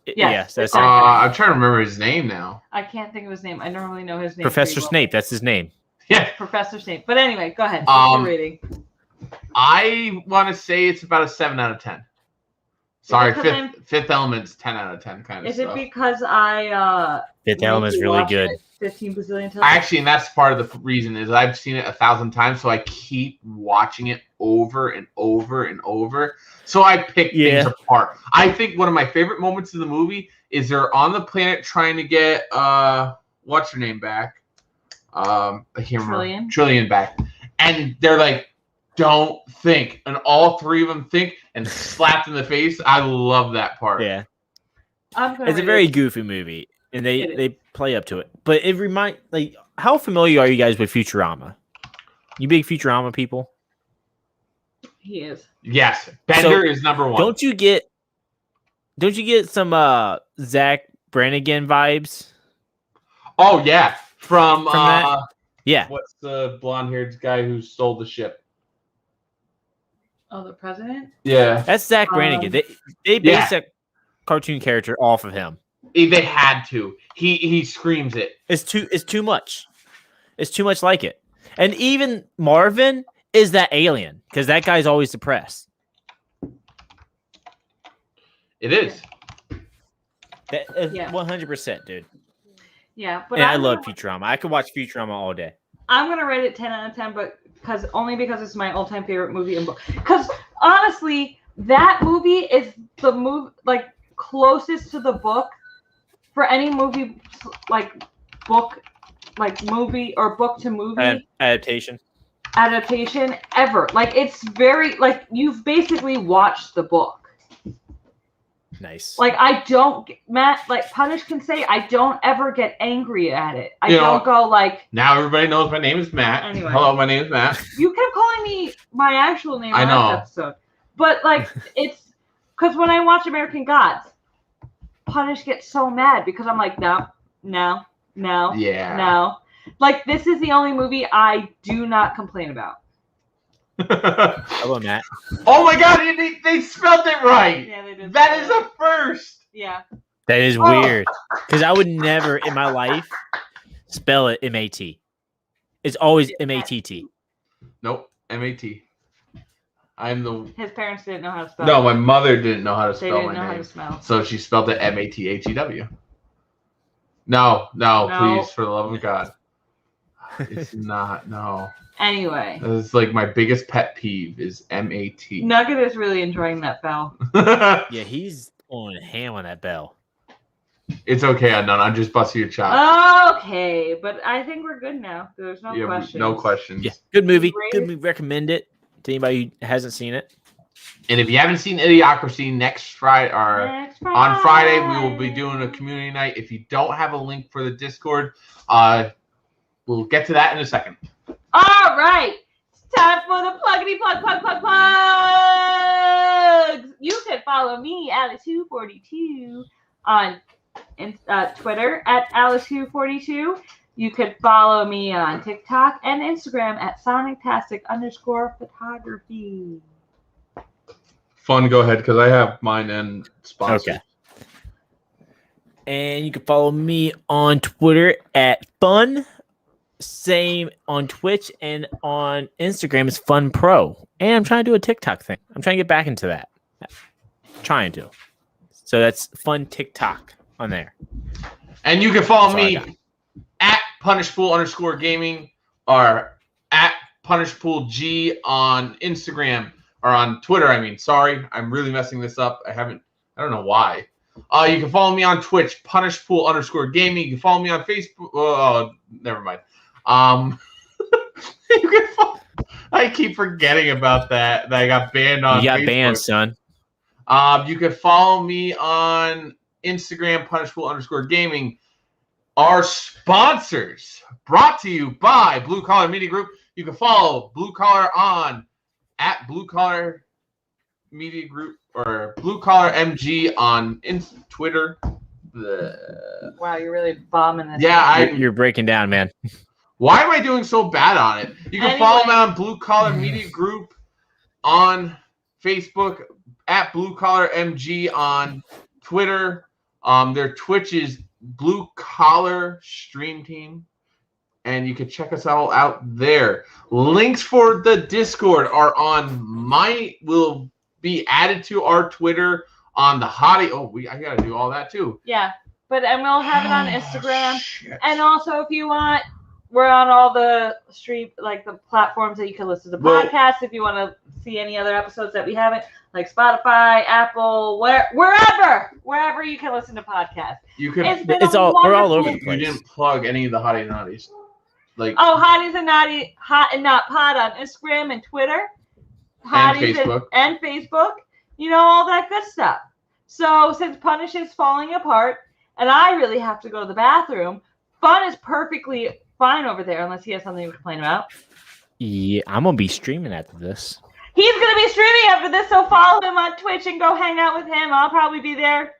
yes, that's exactly. I'm trying to remember his name now. I can't think of his name. I normally know his name. Professor pretty well. Snape. That's his name. Yeah. Professor Snape. But anyway, go ahead. What's your rating? I want to say it's about a 7 out of 10. Sorry, because Fifth Element's 10 out of 10 kind of Is stuff. it because I Fifth Element's made you really watch good. it 15 bazillion times? Actually, and that's part of the reason is I've seen it 1,000 times, so I keep watching it over and over and over. So I pick things apart. I think one of my favorite moments of the movie is they're on the planet trying to get what's her name back? I can't remember. Trillion back. And they're like, don't think. And all three of them think and slapped in the face. I love that part. Yeah. It's a very goofy movie, and they play up to it. But it how familiar are you guys with Futurama? You big Futurama people? He is. Yes. Bender is number one. Don't you get some Zach Brannigan vibes? Oh yeah. From that? Yeah. What's the blonde-haired guy who stole the ship? Oh, the president? Yeah. That's Zach Brannigan. They based that cartoon character off of him. They had to. He screams it. It's too much. It's too much like it. And even Marvin is that alien because that guy's always depressed. It is. That is 100%, dude. Yeah, but I love Futurama. I could watch Futurama all day. I'm gonna rate it 10 out of 10, but because it's my all-time favorite movie and book. Because honestly, that movie is the closest to the book for any movie movie or book to movie adaptation ever. Like, it's very you've basically watched the book. Nice. Like, I don't, Matt, like Punish can say, I don't ever get angry at it. I don't go like. Now everybody knows my name is Matt. Anyway. Hello, my name is Matt. You kept calling me my actual name I know. last episode. But it's because when I watch American Gods, Punish gets so mad because I'm like, no. Yeah. No. Like, this is the only movie I do not complain about. Hello, Matt. Oh my God, they spelled it right. Yeah, they did. That is a first. Yeah. That is weird because I would never in my life spell it M-A-T. It's always M-A-T-T. Nope, M-A-T. His parents didn't know how to spell. No, my mother didn't know how to spell my name. They didn't know how to spell. So she spelled it M-A-T-H-E-W. No, please, for the love of God. It's not, no. Anyway. It's like my biggest pet peeve is M-A-T. Nugget is really enjoying that bell. Yeah, he's on ham on that bell. It's okay, Adnan. I'm just busting your chops. Okay, but I think we're good now. There's no questions. No questions. Yeah, good movie. Good movie. Recommend it to anybody who hasn't seen it. And if you haven't seen Idiocracy, next Friday on Friday, we will be doing a community night. If you don't have a link for the Discord, we'll get to that in a second. All right. It's time for the pluggity plug plugs. You can follow me, Alice242, on Twitter at Alice242. You can follow me on TikTok and Instagram at Sonictastic_photography. Fun, go ahead, because I have mine and sponsors. Okay. And you can follow me on Twitter at Fun. Same on Twitch and on Instagram is Fun Pro. And I'm trying to do a TikTok thing. I'm trying to get back into that. Trying to. So that's fun TikTok on there. And you can follow That's all I me at punishpool_gaming or at punishpoolg on Instagram or on Twitter. I mean, sorry, I'm really messing this up. I don't know why. You can follow me on Twitch, punishpool_gaming. You can follow me on Facebook. Oh, never mind. You can follow, I keep forgetting about that I got banned on You got Facebook. banned, son. You can follow me on Instagram, punishpool_gaming. Our sponsors, brought to you by Blue Collar Media Group. You can follow Blue Collar on at Blue Collar Media Group or Blue Collar MG on Twitter. Wow, you're really bombing this. Yeah, You're breaking down, man. Why am I doing so bad on it? You can follow me on Blue Collar Media Group on Facebook, at Blue Collar MG on Twitter. Their Twitch is Blue Collar Stream Team, and you can check us all out there. Links for the Discord are will be added to our Twitter on the hottie. Oh, I gotta do all that too. Yeah, and we'll have it on Instagram. Shit. And also, if you want, we're on all the the platforms that you can listen to podcasts. If you want to see any other episodes that we haven't, like Spotify, Apple, wherever you can listen to podcasts. You can. We're all over the You place. didn't plug any of the hottie naughties. Hotties and Naughty, Hot and Not Pod on Instagram and Twitter. Hotties and Facebook. You know, all that good stuff. So since Punish is falling apart and I really have to go to the bathroom, Fun is perfectly fine over there unless he has something to complain about. Yeah, I'm going to be streaming after this. He's going to be streaming after this, so follow him on Twitch and go hang out with him. I'll probably be there.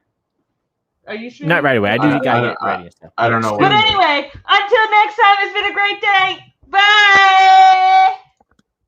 Are you streaming? Not right away. I do got to get ready and stuff. I don't know. But anyway, until next time, it's been a great day. Bye!